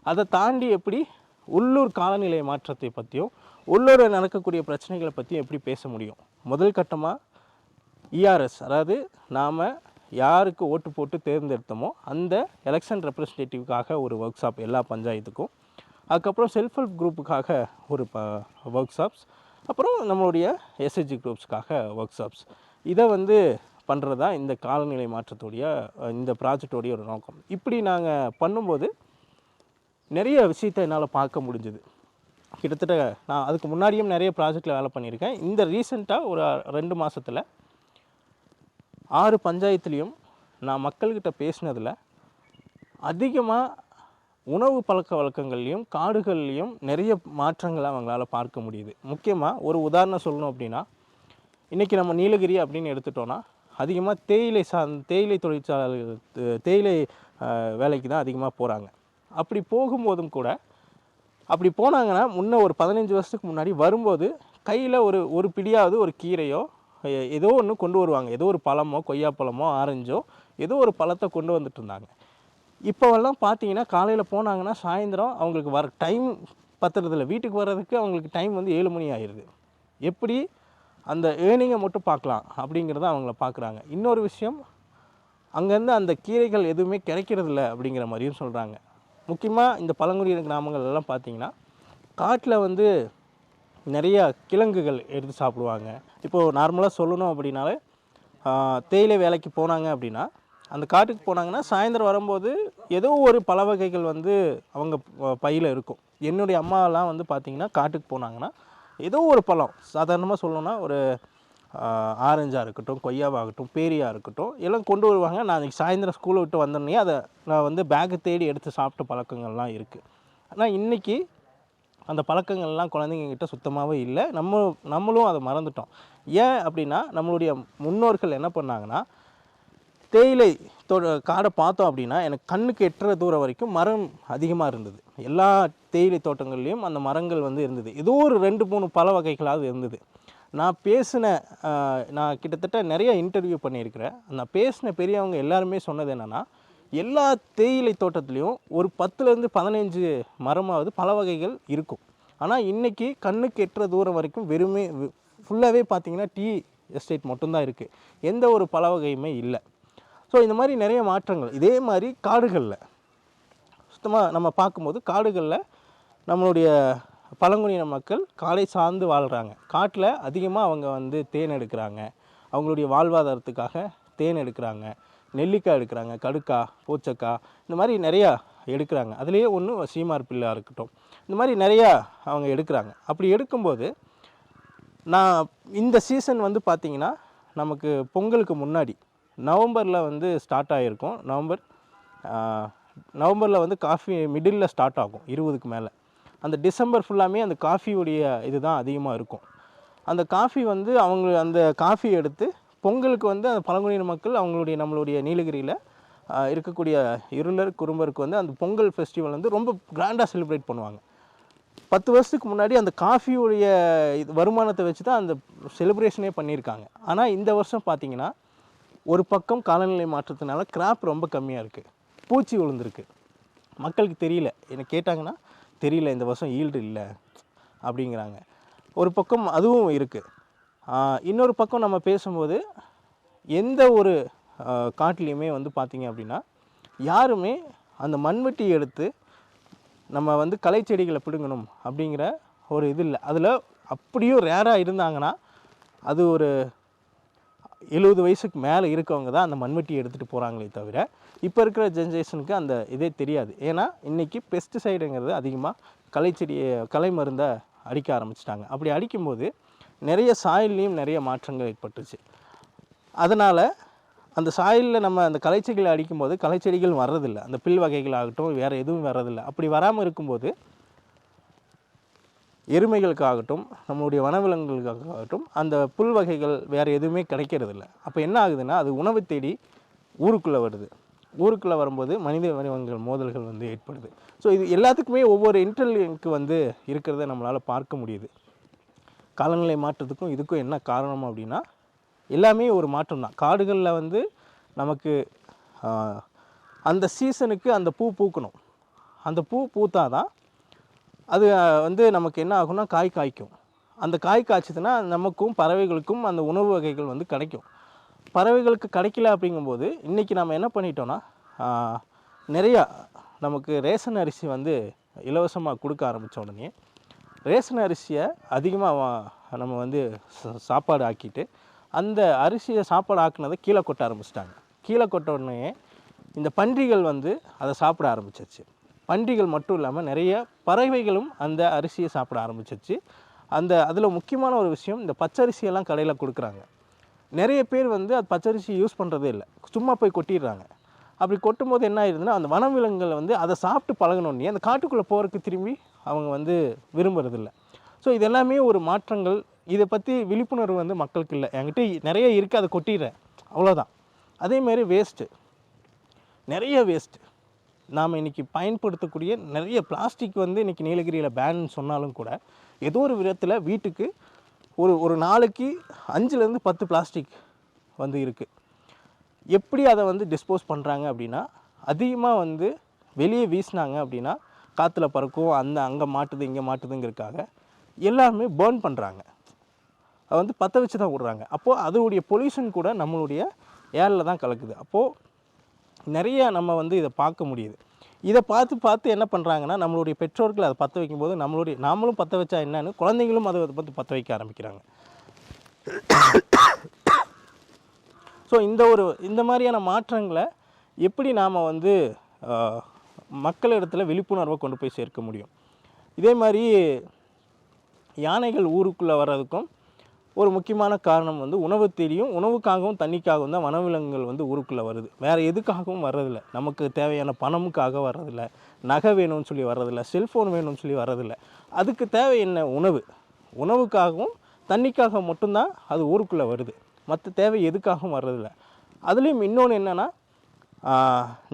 அதை தாண்டி எப்படி உள்ளூர் காலநிலை மாற்றத்தை பற்றியும் உள்ளூரில் நடக்கக்கூடிய பிரச்சனைகளை பற்றியும் எப்படி பேச முடியும். முதல் கட்டமாக இஆர்எஸ், அதாவது நாம் யாருக்கு ஓட்டு போட்டு தேர்ந்தெடுத்தோமோ அந்த எலெக்ஷன் ரெப்ரஸன்டேட்டிவ்காக ஒரு ஒர்க் ஷாப் எல்லா பஞ்சாயத்துக்கும், அதுக்கப்புறம் செல்ஃப் ஹெல்ப் குரூப்புக்காக ஒரு ஒர்க் ஷாப்ஸ், அப்புறம் நம்மளுடைய எஸ்ஹெச்ஜி குரூப்ஸ்க்காக ஒர்க் ஷாப்ஸ். இதை வந்து பண்ணுறது தான் இந்த காலநிலை மாற்றத்துடைய இந்த ப்ராஜெக்டோடைய ஒரு நோக்கம். இப்படி நாங்கள் பண்ணும்போது நிறைய விஷயத்தை என்னால் பார்க்க முடிஞ்சுது. கிட்டத்தட்ட நான் அதுக்கு முன்னாடியும் நிறைய ப்ராஜெக்டில் வேலை பண்ணியிருக்கேன். இந்த ரீசெண்டாக ஒரு 2 மாதத்தில் 6 பஞ்சாயத்துலேயும் நான் மக்கள்கிட்ட பேசினதில் அதிகமாக உணவு பழக்க வழக்கங்கள்லேயும் காடுகள்லேயும் நிறைய மாற்றங்களை அவங்களால பார்க்க முடியுது. முக்கியமாக ஒரு உதாரணம் சொல்லணும் அப்படின்னா, இன்றைக்கி நம்ம நீலகிரி அப்படின்னு எடுத்துட்டோன்னா அதிகமாக தேயிலை தொழிற்சாலைகள் தேயிலை வேலைக்கு தான் அதிகமாக போகிறாங்க. அப்படி போகும்போதும் கூட அப்படி போனாங்கன்னா முன்ன ஒரு 15 வருஷத்துக்கு முன்னாடி வரும்போது கையில் ஒரு பிடியாவது ஒரு கீரையோ ஏதோ ஒன்று கொண்டு வருவாங்க. ஏதோ ஒரு பழமோ கொய்யாப்பழமோ ஆரஞ்சோ ஏதோ ஒரு பழத்தை கொண்டு வந்துட்டு இருந்தாங்க. இப்போவெல்லாம் பார்த்தீங்கன்னா காலையில் போனாங்கன்னா சாயந்தரம் அவங்களுக்கு வர டைம் பத்துறதில்ல. வீட்டுக்கு வர்றதுக்கு அவங்களுக்கு டைம் வந்து 7 மணி ஆயிடுது. எப்படி அந்த ஏர்னிங்கை மட்டும் பார்க்கலாம் அப்படிங்கிறத அவங்கள பார்க்குறாங்க. இன்னொரு விஷயம், அங்கேருந்து அந்த கீரைகள் எதுவுமே கிடைக்கிறதில்ல அப்படிங்கிற மாதிரியும் சொல்கிறாங்க. முக்கியமாக இந்த பழங்குடியின கிராமங்கள் எல்லாம் பார்த்திங்கன்னா காட்டில் வந்து நிறையா கிழங்குகள் எடுத்து சாப்பிடுவாங்க. இப்போது நார்மலாக சொல்லணும் அப்படின்னாலே தேயிலை வேலைக்கு போனாங்க அப்படின்னா அந்த காட்டுக்கு போனாங்கன்னா சாயந்தரம் வரும்போது ஏதோ ஒரு பழ வகைகள் வந்து அவங்க பையில் இருக்கும். என்னுடைய அம்மாலாம் வந்து பார்த்திங்கன்னா காட்டுக்கு போனாங்கன்னா ஏதோ ஒரு பழம், சாதாரணமாக சொல்லணுன்னா ஒரு ஆரஞ்சாக இருக்கட்டும், கொய்யாவாகட்டும், பேரியாக இருக்கட்டும், எல்லாம் கொண்டு வருவாங்க. நான் அன்றைக்கி சாயந்தரம் ஸ்கூலை விட்டு வந்தோடனே அதை நான் வந்து பேக்கு தேடி எடுத்து சாப்பிட்ட பழக்கங்கள்லாம் இருக்குது. ஆனால் இன்றைக்கி அந்த பழக்கங்கள்லாம் குழந்தைங்கக்கிட்ட சுத்தமாகவே இல்லை. நம்மளும் அதை மறந்துட்டோம். ஏன் அப்படின்னா நம்மளுடைய முன்னோர்கள் என்ன பண்ணாங்கன்னா, தேயிலை காடை பார்த்தோம் அப்படின்னா எனக்கு கண்ணுக்கு எட்டுற தூரம் வரைக்கும் மரம் அதிகமாக இருந்தது. எல்லா தேயிலை தோட்டங்கள்லேயும் அந்த மரங்கள் வந்து இருந்தது. ஏதோ ஒரு 2-3 பழ வகைகளாவது இருந்தது. நான் கிட்டத்தட்ட நிறைய இன்டர்வியூ பண்ணியிருக்கிறேன். நான் பேசின பெரியவங்க எல்லாருமே சொன்னது என்னென்னா, எல்லா தேயிலை தோட்டத்துலேயும் ஒரு 10லேருந்து 15 மரமாவது பழ வகைகள் இருக்கும். ஆனால் இன்றைக்கி கண்ணுக்கு எட்டுற தூரம் வரைக்கும் வெறுமே ஃபுல்லாகவே பார்த்திங்கன்னா டீ எஸ்டேட் மட்டும்தான் இருக்குது. எந்த ஒரு பழ வகையுமே இல்லை. ஸோ இந்த மாதிரி நிறைய மாற்றங்கள். இதே மாதிரி காடுகளில் சுத்தமாக நம்ம பார்க்கும்போது காடுகளில் நம்மளுடைய பழங்குடியின மக்கள் காடை சார்ந்து வாழ்கிறாங்க. காட்டில் அதிகமாக அவங்க வந்து தேன் எடுக்கிறாங்க. அவங்களுடைய வாழ்வாதாரத்துக்காக தேன் எடுக்கிறாங்க, நெல்லிக்காய் எடுக்கிறாங்க, கடுக்காய், பூச்சக்காய், இந்த மாதிரி நிறையா எடுக்கிறாங்க. அதுலேயே ஒன்று சீமார் பிள்ளையாக இருக்கட்டும், இந்த மாதிரி நிறையா அவங்க எடுக்கிறாங்க. அப்படி எடுக்கும்போது இந்த சீசன் வந்து பார்த்திங்கன்னா நமக்கு பொங்கலுக்கு முன்னாடி நவம்பரில் வந்து ஸ்டார்ட் ஆகிருக்கும். நவம்பரில் வந்து காஃபி மிடில் ஸ்டார்ட் ஆகும் 20க்கு மேலே. அந்த டிசம்பர் ஃபுல்லாமே அந்த காஃபியுடைய இது தான் அதிகமாக இருக்கும். அந்த காஃபி வந்து அந்த காஃபி எடுத்து பொங்கலுக்கு வந்து அந்த பழங்குடியின மக்கள் நம்மளுடைய நீலகிரியில் இருக்கக்கூடிய இருளர் குறும்பருக்கு வந்து அந்த பொங்கல் ஃபெஸ்டிவல் வந்து ரொம்ப கிராண்டாக செலிப்ரேட் பண்ணுவாங்க. 10 வருஷத்துக்கு முன்னாடி அந்த காஃபியுடைய வருமானத்தை வச்சு தான் அந்த செலிப்ரேஷனே பண்ணியிருக்காங்க. ஆனால் இந்த வருஷம் பார்த்திங்கன்னா ஒரு பக்கம் காலநிலை மாற்றத்தினால கிராப் ரொம்ப கம்மியாக இருக்குது, பூச்சி விழுந்திருக்கு. மக்களுக்கு தெரியல, என்ன கேட்டாங்கன்னா தெரியல, இந்த வருஷம் ஈல்டு இல்லை அப்படிங்கிறாங்க. ஒரு பக்கம் அதுவும் இருக்குது. இன்னொரு பக்கம் நம்ம பேசும்போது எந்த ஒரு காட்டிலையுமே வந்து பார்த்திங்க அப்படின்னா யாருமே அந்த மண்வெட்டி எடுத்து நம்ம வந்து களை செடிகளை பிடுங்கணும் அப்படிங்கிற ஒரு இது இல்லை. அதில் அப்படியும் ரேராக இருந்தாங்கன்னா அது ஒரு 70 வயசுக்கு மேலே இருக்கவங்க தான் அந்த மண்வெட்டியை எடுத்துகிட்டு போகிறாங்களே தவிர இப்போ இருக்கிற ஜென்ரேஷனுக்கு அந்த இதே தெரியாது. ஏன்னா இன்றைக்கி பெஸ்டிசைடுங்கிறது அதிகமாக களை மருந்தை அடிக்க ஆரம்பிச்சிட்டாங்க. அப்படி அடிக்கும்போது நிறைய சாயில்லையும் நிறைய மாற்றங்கள் ஏற்பட்டுச்சு. அதனால் அந்த சாயிலில் நம்ம அந்த களைச்செடிகளை அடிக்கும்போது களைச்செடிகள் வர்றதில்லை, அந்த பில் வகைகளாகட்டும் வேறு எதுவும் வர்றதில்லை. அப்படி வராமல் இருக்கும்போது எருமைகளுக்காகட்டும் நம்மளுடைய வனவிலங்குகளுக்காகட்டும் அந்த புல் வகைகள் வேறு எதுவுமே கிடைக்கிறதில்ல. அப்போ என்ன ஆகுதுன்னா அது உணவு தேடி ஊருக்குள்ளே வருது. ஊருக்குள்ளே வரும்போது மனித வனவிலங்குகள் மோதல்கள் வந்து ஏற்படுது. ஸோ இது எல்லாத்துக்குமே ஒவ்வொரு இன்டர்லிங்க் வந்து இருக்கிறத நம்மளால் பார்க்க முடியுது. காலநிலை மாற்றத்துக்கும் இதுக்கும் என்ன காரணம் அப்படின்னா எல்லாமே ஒரு மாற்றம் தான். காடுகளில் வந்து நமக்கு அந்த சீசனுக்கு அந்த பூ பூக்கணும். அந்த பூ பூத்தாதான் அது வந்து நமக்கு என்ன ஆகும்னா காய்க்கும். அந்த காய் காய்ச்சதுன்னா நமக்கும் பறவைகளுக்கும் அந்த உணவு வகைகள் வந்து கிடைக்கும். பறவைகளுக்கு கிடைக்கல அப்படிங்கும்போது இன்றைக்கி நம்ம என்ன பண்ணிட்டோன்னா நிறையா நமக்கு ரேஷன் அரிசி வந்து இலவசமாக கொடுக்க ஆரம்பித்த உடனே ரேஷன் அரிசியை அதிகமாக நம்ம வந்து சாப்பாடு ஆக்கிட்டு அந்த அரிசியை சாப்பாடு ஆக்குனதை கீழே கொட்ட ஆரம்பிச்சிட்டாங்க. கீழே கொட்ட உடனே இந்த பன்றிகள் வந்து அதை சாப்பிட ஆரம்பிச்சிருச்சு. பன்றிகள் மட்டும் இல்லாமல் நிறைய பறவைகளும் அந்த அரிசியை சாப்பிட ஆரம்பிச்சிருச்சு. அதில் முக்கியமான ஒரு விஷயம், இந்த பச்சரிசியெல்லாம் கடையில் கொடுக்குறாங்க. நிறைய பேர் வந்து அது பச்சரிசி யூஸ் பண்ணுறதே இல்லை, சும்மா போய் கொட்டிடுறாங்க. அப்படி கொட்டும்போது என்ன ஆயிடுதுன்னா அந்த வனவிலங்குகள் வந்து அதை சாப்பிட்டு பழகணுன்னே அந்த காட்டுக்குள்ளே போகிறதுக்கு திரும்பி அவங்க வந்து விரும்புறதில்லை. ஸோ இது எல்லாமே ஒரு மாற்றங்கள். இதை பற்றி விழிப்புணர்வு வந்து மக்களுக்கு இல்லை. என்கிட்ட நிறைய இருக்குது, அதை கொட்டிடுறேன், அவ்வளோதான். அதேமாதிரி வேஸ்ட்டு, நிறைய வேஸ்ட்டு. நாம் இன்றைக்கி பயன்படுத்தக்கூடிய நிறைய பிளாஸ்டிக் வந்து இன்றைக்கி நீலகிரியில் பேன் சொன்னாலும் கூட ஏதோ ஒரு விதத்தில் வீட்டுக்கு ஒரு நாளைக்கு 5லேருந்து 10 பிளாஸ்டிக் வந்து இருக்குது. எப்படி அதை வந்து டிஸ்போஸ் பண்ணுறாங்க அப்படின்னா, அதிகமாக வந்து வெளியே வீசினாங்க அப்படின்னா காற்றுல பறக்கும், அங்கே மாட்டுது இங்கே மாட்டுதுங்கிறதுக்காக எல்லாருமே பேர்ன் பண்ணுறாங்க. அதை வந்து பற்ற வச்சு தான் விட்றாங்க. அப்போது அதோடைய பொல்யூஷன் கூட நம்மளுடைய ஏரில் தான் கலக்குது. அப்போது நிறைய நம்ம வந்து இதை பார்க்க முடியுது. இதை பார்த்து என்ன பண்ணுறாங்கன்னா, நம்மளுடைய பெற்றோர்கள் அதை பற்ற வைக்கும்போது நாமளும் பற்ற வச்சா என்னன்னு குழந்தைங்களும் அதை பற்றி பற்ற வைக்க ஆரம்பிக்கிறாங்க. ஸோ இந்த மாதிரியான மாற்றங்களை எப்படி நாம் வந்து மக்களிடத்தில் விழிப்புணர்வை கொண்டு போய் சேர்க்க முடியும்? இதே மாதிரி யானைகள் ஊருக்குள்ளே வர்றதுக்கும் ஒரு முக்கியமான காரணம் வந்து உணவு தேடியும் உணவுக்காகவும் தண்ணிக்காகவும் தான் வனவிலங்குகள் வந்து ஊருக்குள்ளே வருது. வேறு எதுக்காகவும் வர்றதில்லை. நமக்கு தேவையான பணமுக்காக வர்றதில்லை, நகை வேணும்னு சொல்லி வர்றதில்லை, செல்ஃபோன் வேணும்னு சொல்லி வர்றதில்லை. அதுக்கு தேவை என்ன? உணவுக்காகவும் தண்ணிக்காக மட்டும்தான் அது ஊருக்குள்ளே வருது. மற்ற தேவை எதுக்காகவும் வர்றதில்லை. அதுலேயும் இன்னொன்று என்னென்னா,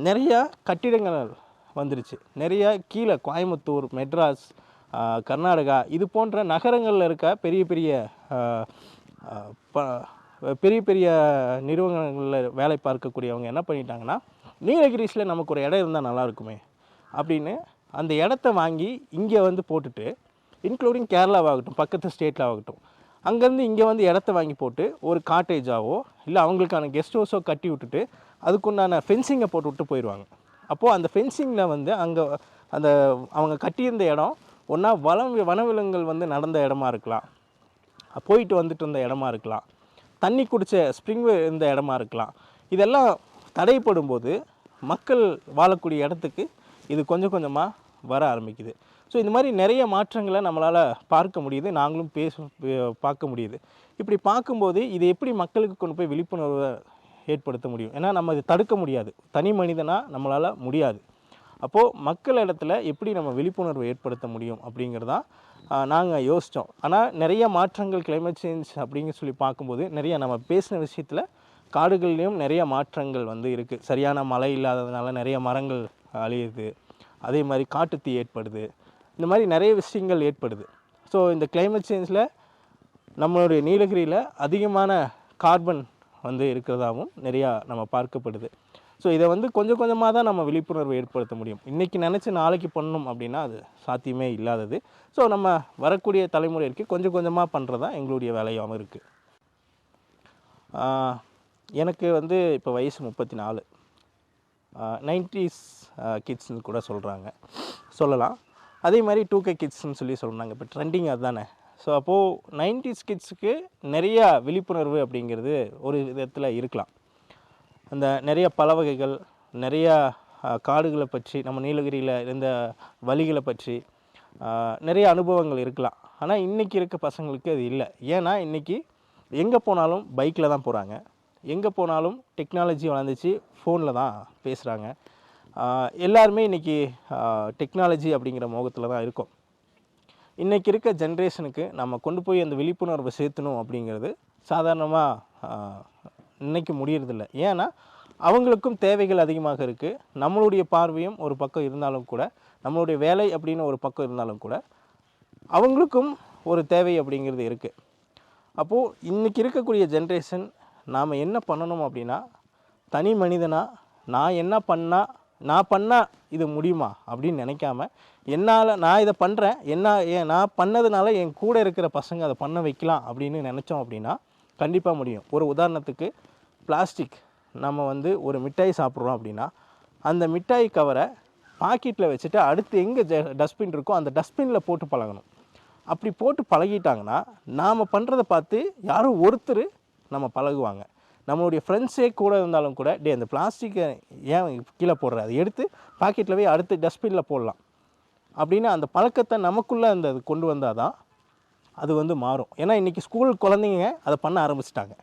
நிறையா கட்டிடங்கள் வந்துருச்சு. நிறையா கீழே கோயம்புத்தூர், மெட்ராஸ், கர்நாடகா இது போன்ற நகரங்களில் இருக்க பெரிய பெரிய நிறுவனங்களில் வேலை பார்க்கக்கூடியவங்க என்ன பண்ணிட்டாங்கன்னா, நீலகிரிஸில் நமக்கு ஒரு இடம் இருந்தால் நல்லா இருக்குமே அப்படின்னு அந்த இடத்த வாங்கி இங்கே வந்து போட்டுட்டு, இன்க்ளூடிங் கேரளாவாகட்டும், பக்கத்து ஸ்டேட்டில் ஆகட்டும், அங்கேருந்து இங்கே வந்து இடத்த வாங்கி போட்டு ஒரு காட்டேஜாவோ இல்லை அவங்களுக்கான கெஸ்ட் ஹவுஸோ கட்டி விட்டுட்டு அதுக்குண்டான ஃபென்சிங்கை போட்டு விட்டு போயிடுவாங்க. அப்போது அந்த ஃபென்சிங்கில் வந்து அங்கே அவங்க கட்டியிருந்த இடம் ஒன்றா வனவிலங்குகள் வந்து நடந்த இடமா இருக்கலாம், போயிட்டு வந்துட்டு இருந்த இடமா இருக்கலாம், தண்ணி குடித்த ஸ்ப்ரிங் இருந்த இடமா இருக்கலாம். இதெல்லாம் தடைப்படும் போது மக்கள் வாழக்கூடிய இடத்துக்கு இது கொஞ்சம் கொஞ்சமாக வர ஆரம்பிக்குது. ஸோ இந்த மாதிரி நிறைய மாற்றங்களை நம்மளால் பார்க்க முடியுது, நாங்களும் பார்க்க முடியுது. இப்படி பார்க்கும்போது இது எப்படி மக்களுக்கு கொண்டு போய் விழிப்புணர்வை ஏற்படுத்த முடியும்? ஏன்னா நம்ம இதை தடுக்க முடியாது, தனி மனிதனாக நம்மளால் முடியாது. அப்போது மக்கள் இடத்துல எப்படி நம்ம விழிப்புணர்வை ஏற்படுத்த முடியும் அப்படிங்கிறதான் நாங்கள் யோசித்தோம். ஆனால் நிறைய மாற்றங்கள் கிளைமேட் சேஞ்ச் அப்படிங்க சொல்லி பார்க்கும்போது நிறைய நம்ம பேசின விஷயத்தில் காடுகள்லேயும் நிறைய மாற்றங்கள் வந்து இருக்குது. சரியான மழை இல்லாததுனால நிறைய மரங்கள் அழியுது, அதே மாதிரி காட்டுத்தீ ஏற்படுது, இந்த மாதிரி நிறைய விஷயங்கள் ஏற்படுது. ஸோ இந்த கிளைமேட் சேஞ்சில் நம்மளுடைய நீலகிரியில் அதிகமான கார்பன் வந்து இருக்கிறதாகவும் நிறையா நம்ம பார்க்கப்படுது. ஸோ இதை வந்து கொஞ்சம் கொஞ்சமாக தான் நம்ம விழிப்புணர்வு ஏற்படுத்த முடியும். இன்றைக்கி நினச்சி நாளைக்கு பண்ணணும் அப்படின்னா அது சாத்தியமே இல்லாதது. ஸோ நம்ம வரக்கூடிய தலைமுறைக்கு கொஞ்சம் கொஞ்சமாக பண்ணுறது தான் எங்களுடைய வேலையாகவும் இருக்குது. எனக்கு வந்து இப்போ வயசு 34. 90s கிட்ஸ்ன்னு கூட சொல்லலாம். அதே மாதிரி 2K கிட்ஸ்ன்னு சொல்லி சொல்கிறாங்க. இப்போ ட்ரெண்டிங் அதுதானே. ஸோ அப்போது 90s கிட்ஸுக்கு நிறையா விழிப்புணர்வு அப்படிங்கிறது ஒரு விதத்தில் இருக்கலாம். அந்த நிறைய பல வகைகள், நிறையா காடுகளை பற்றி, நம்ம நீலகிரியில் இருந்த வழிகளை பற்றி நிறைய அனுபவங்கள் இருக்கலாம். ஆனால் இன்றைக்கி இருக்க பசங்களுக்கு அது இல்லை. ஏன்னா இன்றைக்கி எங்கே போனாலும் பைக்கில் தான் போகிறாங்க, எங்கே போனாலும் டெக்னாலஜி வளர்ந்துச்சு, ஃபோனில் தான் பேசுகிறாங்க. எல்லாருமே இன்றைக்கி டெக்னாலஜி அப்படிங்கிற மோகத்தில் தான் இருக்கும். இன்றைக்கி இருக்க ஜென்ரேஷனுக்கு நம்ம கொண்டு போய் அந்த விழிப்புணர்வை சேர்த்தணும் அப்படிங்கிறது சாதாரணமாக நினைக்க முடியறதில்ல. ஏன்னா அவங்களுக்கும் தேவைகள் அதிகமாக இருக்குது. நம்மளுடைய பார்வையும் ஒரு பக்கம் இருந்தாலும் கூட, நம்மளுடைய வேலை அப்படின்னு ஒரு பக்கம் இருந்தாலும் கூட, அவங்களுக்கும் ஒரு தேவை அப்படிங்கிறது இருக்குது. அப்போது இன்றைக்கி இருக்கக்கூடிய ஜென்ரேஷன் நாம் என்ன பண்ணணும் அப்படின்னா, தனி மனிதனாக நான் பண்ணால் இது முடியுமா அப்படின்னு நினைக்காம, நான் இதை பண்ணுறேன், நான் பண்ணதுனால என் கூட இருக்கிற பசங்க அதை பண்ண வைக்கலாம் அப்படின்னு நினச்சோம் அப்படின்னா கண்டிப்பாக முடியும். ஒரு உதாரணத்துக்கு பிளாஸ்டிக், நம்ம வந்து ஒரு மிட்டாய் சாப்பிட்றோம் அப்படின்னா அந்த மிட்டாய் கவரை பாக்கெட்டில் வச்சுட்டு அடுத்து எங்கே டஸ்ட்பின் இருக்கோ அந்த டஸ்ட்பினில் போட்டு பழகணும். அப்படி போட்டு பழகிட்டாங்கன்னா நாம் பண்ணுறதை பார்த்து யாரோ ஒருத்தர் நம்ம பழகுவாங்க. நம்மளுடைய ஃப்ரெண்ட்ஸே கூட இருந்தாலும் கூட, அந்த பிளாஸ்டிக்கை ஏன் கீழே போடுற, அதை எடுத்து பாக்கெட்டில் போய் அடுத்து டஸ்ட்பினில் போடலாம் அப்படின்னு அந்த பழக்கத்தை நமக்குள்ளே அது கொண்டு வந்தால் தான் அது வந்து மாறும். ஏன்னா இன்றைக்கி ஸ்கூல் குழந்தைங்க அதை பண்ண ஆரம்பிச்சிட்டாங்க.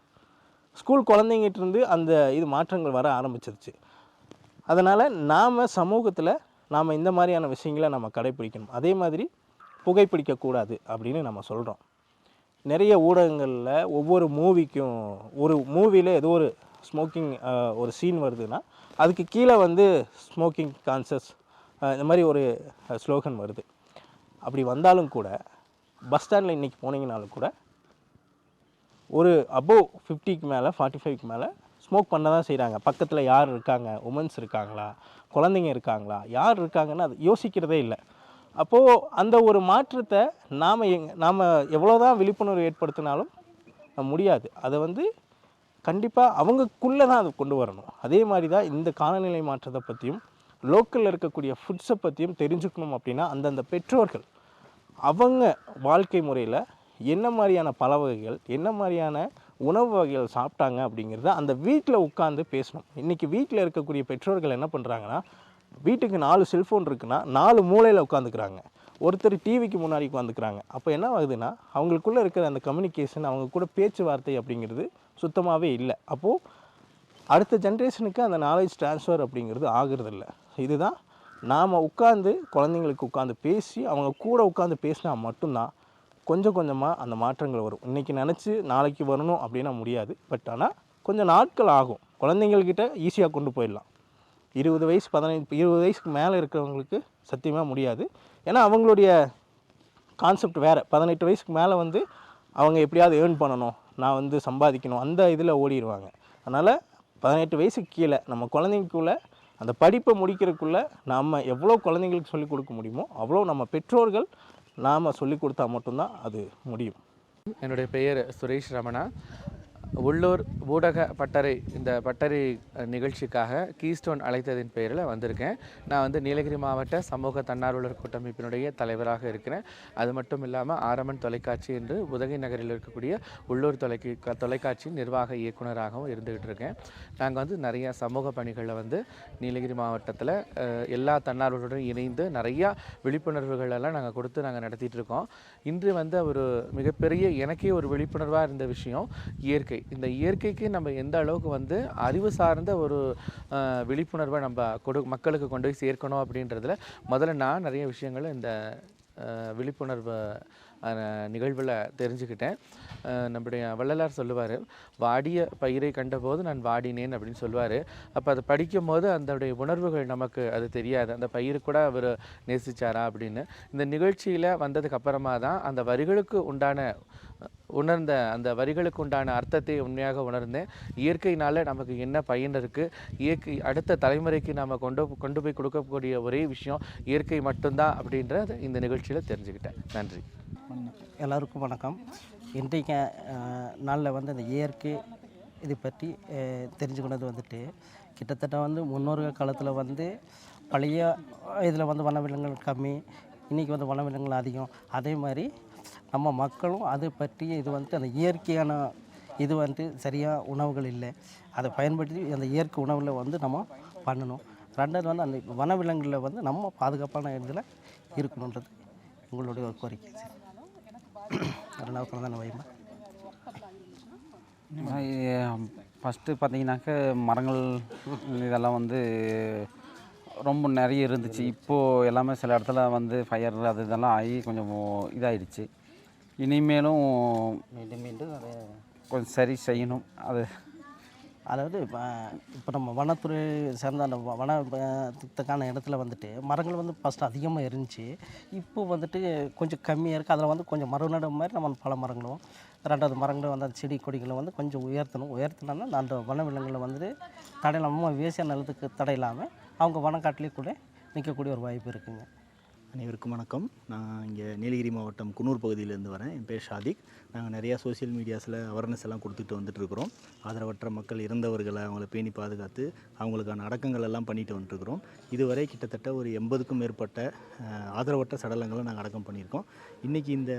ஸ்கூல் குழந்தைங்கிட்டிருந்து அந்த மாற்றங்கள் வர ஆரம்பிச்சிருச்சு. அதனால் நாம் சமூகத்தில் நாம் இந்த மாதிரியான விஷயங்களை நம்ம கடைப்பிடிக்கணும். அதே மாதிரி புகைப்பிடிக்கக்கூடாது அப்படின்னு நம்ம சொல்கிறோம். நிறைய ஊடகங்களில் ஒவ்வொரு மூவிக்கும் ஒரு மூவியில் ஏதோ ஒரு ஸ்மோக்கிங் ஒரு சீன் வருதுன்னா அதுக்கு கீழே வந்து ஸ்மோக்கிங் கான்சஸ் இந்த மாதிரி ஒரு ஸ்லோகன் வருது. அப்படி வந்தாலும் கூட பஸ் ஸ்டாண்டில் இன்றைக்கி போனீங்கனாலும் கூட ஒரு அபோவ் 50க்கு மேலே 45க்கு மேலே ஸ்மோக் பண்ண தான் செய்கிறாங்க. பக்கத்தில் யார் இருக்காங்க, உமன்ஸ் இருக்காங்களா, குழந்தைங்க இருக்காங்களா, யார் இருக்காங்கன்னு அது யோசிக்கிறதே இல்லை. அப்போது அந்த ஒரு மாற்றத்தை நாம் எவ்வளோ தான் விழிப்புணர்வு ஏற்படுத்தினாலும் முடியாது. அதை வந்து கண்டிப்பாக அவங்கக்குள்ளே தான் அதை கொண்டு வரணும். அதே மாதிரி தான் இந்த காலநிலை மாற்றத்தை பற்றியும் லோக்கலில் இருக்கக்கூடிய ஃபுட்ஸை பற்றியும் தெரிஞ்சுக்கணும். அப்படின்னா அந்தந்த பெற்றோர்கள் அவங்க வாழ்க்கை முறையில் என்ன மாதிரியான பல வகைகள், என்ன மாதிரியான உணவு வகைகள் சாப்பிட்டாங்க அப்படிங்கிறத அந்த வீட்டில் உட்காந்து பேசணும். இன்றைக்கி வீட்டில் இருக்கக்கூடிய பெற்றோர்கள் என்ன பண்ணுறாங்கன்னா, வீட்டுக்கு 4 செல்ஃபோன் இருக்குன்னா 4 மூலையில் உட்காந்துக்கிறாங்க. ஒருத்தர் டிவிக்கு முன்னாடி உட்காந்துக்கிறாங்க. அப்போ என்ன ஆகுதுன்னா அவங்களுக்குள்ளே இருக்கிற அந்த கம்யூனிகேஷன், அவங்க கூட பேச்சுவார்த்தை அப்படிங்கிறது சுத்தமாகவே இல்லை. அப்போது அடுத்த ஜென்ரேஷனுக்கு அந்த நாலேஜ் ட்ரான்ஸ்ஃபர் அப்படிங்கிறது ஆகுறதில்ல. இதுதான் நாம் உட்காந்து குழந்தைங்களுக்கு உட்காந்து பேசி அவங்க கூட உட்காந்து பேசினா மட்டும்தான் கொஞ்சம் கொஞ்சமாக அந்த மாற்றங்கள் வரும். இன்றைக்கி நினச்சி நாளைக்கு வரணும் அப்படின்னா முடியாது. பட் ஆனால் கொஞ்சம் நாட்கள் ஆகும். குழந்தைங்கள்கிட்ட ஈஸியாக கொண்டு போயிடலாம். 20 வயசு 20 வயசுக்கு மேலே இருக்கிறவங்களுக்கு சத்தியமாக முடியாது. ஏன்னா அவங்களுடைய கான்செப்ட் வேறு. 18 வயசுக்கு மேலே வந்து அவங்க எப்படியாவது ஏர்ன் பண்ணணும், நான் வந்து சம்பாதிக்கணும், அந்த இதில் ஓடிடுவாங்க. அதனால் 18 வயசுக்கு கீழே நம்ம குழந்தைங்களுக்குள்ளே அந்த படிப்பை முடிக்கிறதுக்குள்ளே நம்ம எவ்வளோ குழந்தைங்களுக்கு சொல்லிக் கொடுக்க முடியுமோ அவ்வளோ நம்ம பெற்றோர்கள் நாம் சொல்லிக் கொடுத்தா மட்டும்தான் அது முடியும். என்னுடைய பெயர் சுரேஷ் ரமணா. உள்ளூர் ஊடக பட்டறை, இந்த பட்டறை நிகழ்ச்சிக்காக கீஸ்டோன் அழைத்ததின் பெயரில் வந்திருக்கேன். நான் வந்து நீலகிரி மாவட்ட சமூக தன்னார்வலர் கூட்டமைப்பினுடைய தலைவராக இருக்கிறேன். அது மட்டும் இல்லாமல் ஆரம்பன் தொலைக்காட்சி என்று உதகை நகரில் இருக்கக்கூடிய உள்ளூர் தொலைக்காட்சி நிர்வாக இயக்குனராகவும் இருந்துகிட்டு இருக்கேன். நாங்கள் வந்து நிறைய சமூக பணிகளில் வந்து நீலகிரி மாவட்டத்தில் எல்லா தன்னார்வலருடன் இணைந்து நிறையா விழிப்புணர்வுகளெல்லாம் நாங்கள் கொடுத்து நாங்கள் நடத்திட்டு இருக்கோம். இன்று வந்து ஒரு மிகப்பெரிய எனக்கே ஒரு விழிப்புணர்வாக இருந்த விஷயம் இயற்கை. இந்த இயற்கைக்கு நம்ம எந்த அளவுக்கு வந்து அறிவு சார்ந்த ஒரு விழிப்புணர்வை நம்ம மக்களுக்கு கொண்டு போய் சேர்க்கணும் அப்படின்றதுல முதல்ல நான் நிறைய விஷயங்களை இந்த விழிப்புணர்வு நிகழ்வில் தெரிஞ்சுக்கிட்டேன். நம்முடைய வள்ளலார் சொல்லுவார், வாடிய பயிரை கண்டபோது நான் வாடினேன் அப்படின்னு சொல்லுவார். அப்போ அதை படிக்கும் போது அதனுடைய உணர்வுகள் நமக்கு அது தெரியாது. அந்த பயிர் கூட அவர் நேசிச்சாரா அப்படின்னு. இந்த நிகழ்ச்சியில் வந்ததுக்கு அப்புறமா தான் அந்த வரிகளுக்கு உணர்ந்த அந்த வரிகளுக்கு உண்டான அர்த்தத்தை உண்மையாக உணர்ந்தேன். இயற்கையினால் நமக்கு என்ன பயன் இருக்குது, இயற்கை அடுத்த தலைமுறைக்கு நாம் கொண்டு போய் கொடுக்கக்கூடிய ஒரே விஷயம் இயற்கை மட்டும்தான் அப்படின்றத இந்த நிகழ்ச்சியில் தெரிஞ்சுக்கிட்டேன். நன்றி. எல்லாருக்கும் வணக்கம். இன்றைக்கு நாளில் வந்து அந்த இயற்கை இது பற்றி தெரிஞ்சுக்கினது வந்துட்டு கிட்டத்தட்ட வந்து முன்னோர்கள் காலத்தில் வந்து பழைய இதில் வந்து வனவிலங்குகள் கம்மி, இன்றைக்கி வந்து வனவிலங்குகள் அதிகம். அதே மாதிரி நம்ம மக்களும் அதை பற்றி இது வந்துட்டு அந்த இயற்கையான இது வந்துட்டு சரியாக உணவுகள் இல்லை, அதை பயன்படுத்தி அந்த இயற்கை உணவில் வந்து நம்ம பண்ணணும். ரெண்டாவது வந்து அந்த வனவிலங்குகளில் வந்து நம்ம பாதுகாப்பான இதில் இருக்கணுன்றது உங்களுடைய ஒரு கோரிக்கை. ரெண்டாவது தான் வைமா. ஃபஸ்ட்டு பார்த்தீங்கன்னாக்க மரங்கள் இதெல்லாம் வந்து ரொம்ப நிறைய இருந்துச்சு. இப்போது எல்லாமே சில இடத்துல வந்து ஃபயர் அது இதெல்லாம் ஆகி கொஞ்சம் இதாகிடுச்சு. இனிமேலும் மீண்டும் அதை கொஞ்சம் சரி செய்யணும். அதாவது இப்போ நம்ம வனத்துறை சேர்ந்த அந்த வனத்துக்கான இடத்துல வந்துட்டு மரங்கள் வந்து ஃபஸ்ட்டு அதிகமாக இருந்துச்சு. இப்போ வந்துட்டு கொஞ்சம் கம்மியாக இருக்குது. அதில் வந்து கொஞ்சம் மரம் நடும் மாதிரி நம்ம பல மரங்களும், ரெண்டாவது மரங்களும் வந்து அந்த செடி கொடிகளை வந்து கொஞ்சம் உயர்த்தினோம்னா அந்த வனவிலங்குகளை வந்துட்டு தடை இல்லாமல் விவசாய நிலத்துக்கு தடை இல்லாமல் அவங்க வனக்காட்டிலே கூட நிற்கக்கூடிய ஒரு வாய்ப்பு இருக்குதுங்க. அனைவருக்கும் வணக்கம். நான் இங்கே நீலகிரி மாவட்டம் குன்னூர் பகுதியிலேருந்து வரேன். என் பேர் ஷாதிக். நாங்கள் நிறையா சோசியல் மீடியாஸில் அவேர்னஸ் எல்லாம் கொடுத்துட்டு வந்துட்டுருக்குறோம். ஆதரவற்ற மக்கள் இறந்தவர்களை அவங்கள பேணி பாதுகாத்து அவங்களுக்கான அடக்கங்கள் எல்லாம் பண்ணிட்டு வந்துட்டுருக்குறோம். இதுவரை கிட்டத்தட்ட ஒரு 80க்கும் மேற்பட்ட ஆதரவற்ற சடலங்களை நாங்கள் அடக்கம் பண்ணியிருக்கோம். இன்றைக்கி இந்த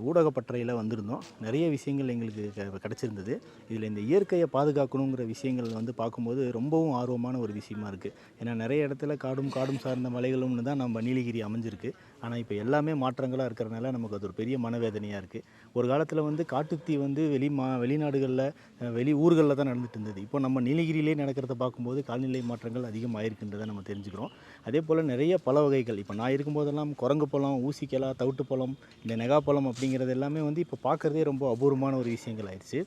ஊடகப்பட்டறையில் வந்திருந்தோம். நிறைய விஷயங்கள் எங்களுக்கு கிடச்சிருந்தது. இதில் இந்த இயற்கையை பாதுகாக்கணுங்கிற விஷயங்கள் வந்து பார்க்கும்போது ரொம்பவும் ஆர்வமான ஒரு விஷயமா இருக்குது. ஏன்னா நிறைய இடத்துல காடும் சார்ந்த மலைகளும்னு தான் நம்ம நீலகிரி அமைஞ்சிருக்கு. ஆனால் இப்போ எல்லாமே மாற்றங்களாக இருக்கிறனால நமக்கு அது ஒரு பெரிய மனவேதனையாக இருக்குது. ஒரு காலத்தில் வந்து காட்டுத்தீ வந்து வெளிநாடுகளில் வெளி ஊர்களில் தான் நடந்துட்டு இருந்தது. இப்போ நம்ம நீலகிரியிலே நடக்கிறத பார்க்கும்போது காலநிலை மாற்றங்கள் அதிகமாகிருக்குன்றதை நம்ம தெரிஞ்சுக்கிறோம். அதே போல் நிறைய பல வகைகள், இப்போ நான் இருக்கும்போதெல்லாம் குரங்கு பழம், ஊசிக்கலா, தவிட்டு பழம், இந்த நெகாப்பழம் அப்படிங்கிறது எல்லாமே வந்து இப்போ பார்க்குறதே ரொம்ப அபூர்வமான ஒரு விஷயங்கள் ஆயிடுச்சு.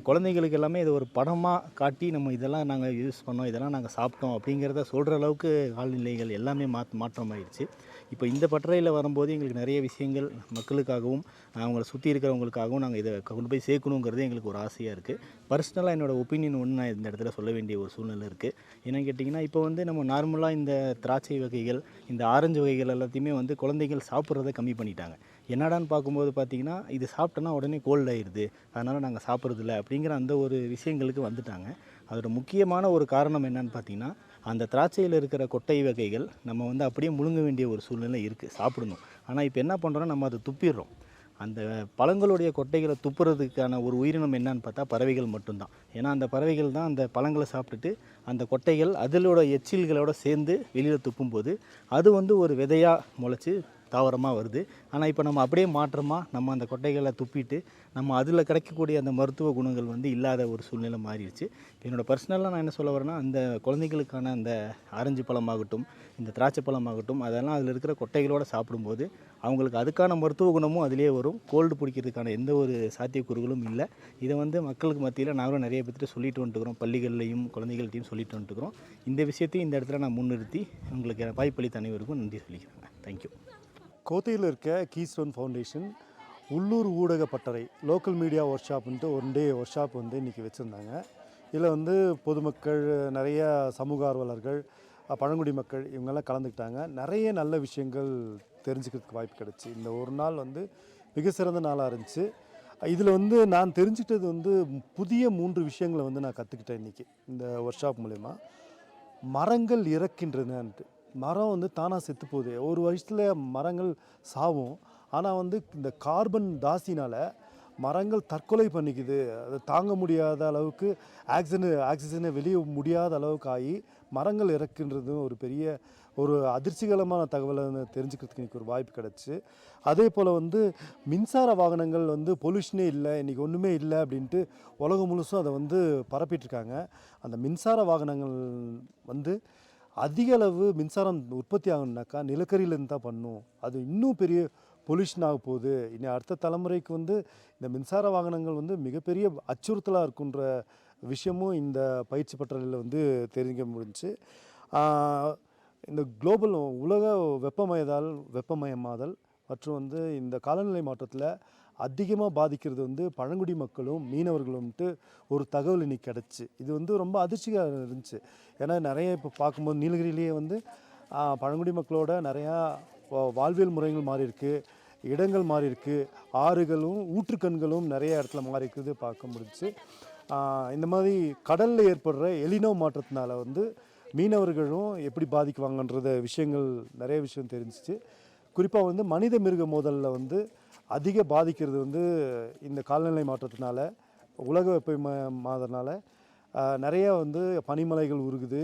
குழந்தைங்களுக்கு எல்லாமே இது ஒரு படமாக காட்டி நம்ம இதெல்லாம் நாங்கள் யூஸ் பண்ணோம், இதெல்லாம் நாங்கள் சாப்பிட்டோம் அப்படிங்கிறத சொல்கிற அளவுக்கு காலநிலைகள் எல்லாமே மாற்றமாயிடுச்சு. இப்போ இந்த பட்டறையில் வரும்போது எங்களுக்கு நிறைய விஷயங்கள் மக்களுக்காகவும் அவங்கள சுற்றி இருக்கிறவங்களுக்காகவும் நாங்கள் இதை கொண்டு போய் சேர்க்கணுங்கிறது எங்களுக்கு ஒரு ஆசையாக இருக்குது. பர்சனலாக என்னோடய ஒப்பீனியன் ஒன்று நான் இந்த இடத்துல சொல்ல வேண்டிய ஒரு சூழ்நிலை இருக்குது. என்னென்னு கேட்டிங்கன்னா, இப்போ வந்து நம்ம நார்மலாக இந்த திராட்சை வகைகள், இந்த ஆரஞ்சு வகைகள் எல்லாத்தையுமே வந்து குழந்தைகள் சாப்பிட்றத கம்மி பண்ணிட்டாங்க. என்னடான்னு பார்க்கும்போது பார்த்திங்கன்னா, இது சாப்பிட்டோன்னா உடனே கோல்ட் ஆயிடுது, அதனால் நாங்கள் சாப்பிட்றதில்ல அப்படிங்கிற அந்த ஒரு விஷயங்களுக்கு வந்துட்டாங்க. அதோட முக்கியமான ஒரு காரணம் என்னன்னு பார்த்திங்கன்னா, அந்த திராட்சையில் இருக்கிற கொட்டை வகைகள் நம்ம வந்து அப்படியே முழுங்க வேண்டிய ஒரு சூழ்நிலை இருக்குது, சாப்பிடணும். ஆனால் இப்போ என்ன பண்ணுறோன்னா, நம்ம அதை துப்பிடுறோம். அந்த பழங்களுடைய கொட்டைகளை துப்புறதுக்கான ஒரு உயிரினம் என்னன்னு பார்த்தா பறவைகள் மட்டும்தான். ஏன்னா அந்த பறவைகள் தான் அந்த பழங்களை சாப்பிட்டுட்டு அந்த கொட்டைகள் அதிலோட எச்சில்களோட சேர்ந்து வெளியில் துப்பும்போது அது வந்து ஒரு விதையாக முளைச்சி தாவரமாக வருது. ஆனால் இப்போ நம்ம அப்படியே மாற்றமாக நம்ம அந்த கொட்டைகளை துப்பிட்டு நம்ம அதில் கிடைக்கக்கூடிய அந்த மருத்துவ குணங்கள் வந்து இல்லாத ஒரு சூழ்நிலை மாறிடுச்சு. என்னோடய பர்சனலாக நான் என்ன சொல்ல வரேன்னா, அந்த குழந்தைகளுக்கான அந்த ஆரஞ்சு பழமாகட்டும், இந்த திராட்சை பழமாகட்டும், அதெல்லாம் அதில் இருக்கிற கொட்டைகளோடு சாப்பிடும்போது அவங்களுக்கு அதுக்கான மருத்துவ குணமும் அதிலே வரும். கோல்டு பிடிக்கிறதுக்கான எந்த ஒரு சாத்தியக்கூறுகளும் இல்லை. இதை வந்து மக்களுக்கு மத்தியில் நாங்களும் நிறைய பேர்கிட்ட சொல்லிட்டு வந்துட்டுருக்கிறோம், பள்ளிகள்லையும் குழந்தைகள்கிட்டையும் சொல்லிட்டு வந்துட்டுருக்கிறோம். இந்த விஷயத்தையும் இந்த இடத்துல நான் முன்னிறுத்தி உங்களுக்கு வாய்ப்பளித்த அனைவருக்கும் நன்றி சொல்லிக்கிறேன். தேங்க்யூ. கோத்தையில் இருக்க கீஸ்டோன் ஃபவுண்டேஷன் உள்ளூர் ஊடக பட்டறை லோக்கல் மீடியா ஒர்க் ஷாப்ன்ட்டு ஒன் டே ஒர்க் ஷாப் வந்து இன்றைக்கி வச்சுருந்தாங்க. இதில் வந்து பொதுமக்கள், நிறைய சமூக ஆர்வலர்கள், பழங்குடி மக்கள் இவங்கெல்லாம் கலந்துக்கிட்டாங்க. நிறைய நல்ல விஷயங்கள் தெரிஞ்சுக்கிறதுக்கு வாய்ப்பு கிடச்சி இந்த ஒரு நாள் வந்து மிக சிறந்த நாளாக இருந்துச்சு. இதில் வந்து நான் தெரிஞ்சுக்கிட்டது வந்து புதிய 3 விஷயங்களை வந்து நான் கற்றுக்கிட்டேன் இன்றைக்கி இந்த ஒர்க் ஷாப் மூலமா. மரங்கள் இறக்கின்றதுன்ட்டு, மரம் வந்து தானாக செத்து போகுது. ஒரு வருஷத்தில் மரங்கள் சாவும், ஆனால் வந்து இந்த கார்பன் தாசினால் மரங்கள் தற்கொலை பண்ணிக்குது. அதை தாங்க முடியாத அளவுக்கு ஆக்சிஜனை வெளியே முடியாத அளவுக்கு ஆகி மரங்கள் இறக்குன்றதும் ஒரு பெரிய ஒரு அதிர்ச்சிகரமான தகவலை தெரிஞ்சுக்கிறதுக்கு இன்றைக்கி ஒரு வாய்ப்பு கிடச்சி. அதே போல் வந்து மின்சார வாகனங்கள் வந்து பொல்யூஷனே இல்லை, இன்றைக்கி ஒன்றுமே இல்லை அப்படின்ட்டு உலகம் முழுசும் அதை வந்து பரப்பிட்டுருக்காங்க. அந்த மின்சார வாகனங்கள் வந்து அதிக அளவு மின்சாரம் உற்பத்தி ஆகணுன்னாக்கா நிலக்கரியிலேருந்து தான் பண்ணும். அது இன்னும் பெரிய பொல்யூஷன் ஆக போகுது. இனி அடுத்த தலைமுறைக்கு வந்து இந்த மின்சார வாகனங்கள் வந்து மிகப்பெரிய அச்சுறுத்தலாக இருக்குன்ற விஷயமும் இந்த பயிற்சி பட்டறையில் வந்து தெரிஞ்சுக்க முடிஞ்சுச்சு. இந்த குளோபல் உலக வெப்பமயமாதல் மற்றும் வந்து இந்த காலநிலை மாற்றத்தில் அதிகமாக பாதிக்கிறது வந்து பழங்குடி மக்களும் மீனவர்களும்ட்டு ஒரு தகவல் இன்றைக்கி கிடச்சி. இது வந்து ரொம்ப அதிர்ச்சியாக இருந்துச்சு. ஏன்னா நிறைய இப்போ பார்க்கும்போது நீலகிரியிலேயே வந்து பழங்குடி மக்களோட நிறையா வாழ்வியல் முறைகள் மாறி இருக்குது, இடங்கள் மாறி இருக்குது, ஆறுகளும் ஊற்றுக்கண்களும் நிறைய இடத்துல மாறி இருக்குது பார்க்க முடிஞ்சிச்சு. இந்த மாதிரி கடலில் ஏற்படுற எலினோ மாற்றத்தினால வந்து மீனவர்களும் எப்படி பாதிக்குவாங்கன்றத விஷயங்கள் நிறைய விஷயம் தெரிஞ்சிச்சு. குறிப்பாக வந்து மனித மிருக மோதலில் வந்து அதிக பாதிக்கிறது வந்து இந்த காலநிலை மாற்றத்தினால, உலக வெப்பமயமாதனால நிறைய வந்து பனிமலைகள் உருகுது,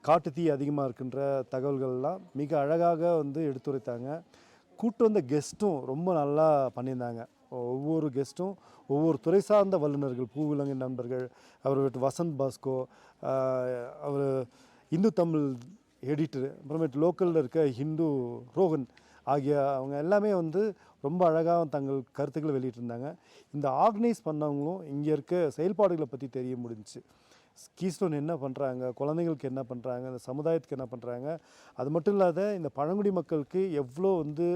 காட்டுத்தீ அதிகமாக இருக்கின்ற தகவல்கள்லாம் மிக அழகாக வந்து எடுத்துரைத்தாங்க. கூட்டு வந்த கெஸ்ட்டும் ரொம்ப நல்லா பண்ணியிருந்தாங்க. ஒவ்வொரு கெஸ்ட்டும் ஒவ்வொரு துறை சார்ந்த வல்லுநர்கள், பூவிலங்கு நண்பர்கள், அவர் வசந்த் பாஸ்கோ, அவர் இந்து தமிழ் எடிட்டர், அப்புறமேட்டு லோக்கலில் இருக்க ஹிந்து ரோஹன் ஆகிய அவங்க எல்லாமே வந்து ரொம்ப அழகாக தங்கள் கருத்துக்களை வெளியிட்டிருந்தாங்க. இந்த ஆர்கனைஸ் பண்ணவங்களும் இங்கே இருக்க செயல்பாடுகளை பற்றி தெரிய முடிஞ்சிச்சு. கீஸ்டோன் என்ன பண்ணுறாங்க, குழந்தைங்களுக்கு என்ன பண்ணுறாங்க, இந்த சமுதாயத்துக்கு என்ன பண்ணுறாங்க, அது மட்டும் இல்லாத இந்த பழங்குடி மக்களுக்கு எவ்வளோ வந்து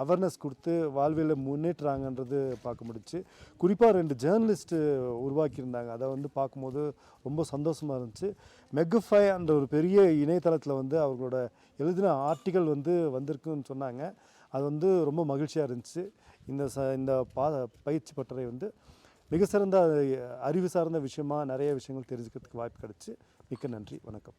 அவேர்னஸ் கொடுத்து வாழ்வியலை முன்னேற்றாங்கன்றது பார்க்க முடிச்சு. குறிப்பாக 2 ஜேர்னலிஸ்ட்டு உருவாக்கியிருந்தாங்க. அதை வந்து பார்க்கும்போது ரொம்ப சந்தோஷமாக இருந்துச்சு. மெகஃபை என்ற ஒரு பெரிய இணையதளத்தில் வந்து அவர்களோட எழுதின ஆர்டிக்கல் வந்து வந்திருக்குன்னு சொன்னாங்க. அது வந்து ரொம்ப மகிழ்ச்சியாக இருந்துச்சு. இந்த பயிற்சி பட்டறை வந்து மிக சிறந்த அறிவு சார்ந்த விஷயமாக நிறைய விஷயங்கள் தெரிஞ்சுக்கிறதுக்கு வாய்ப்பு கிடச்சி. மிக்க நன்றி, வணக்கம்.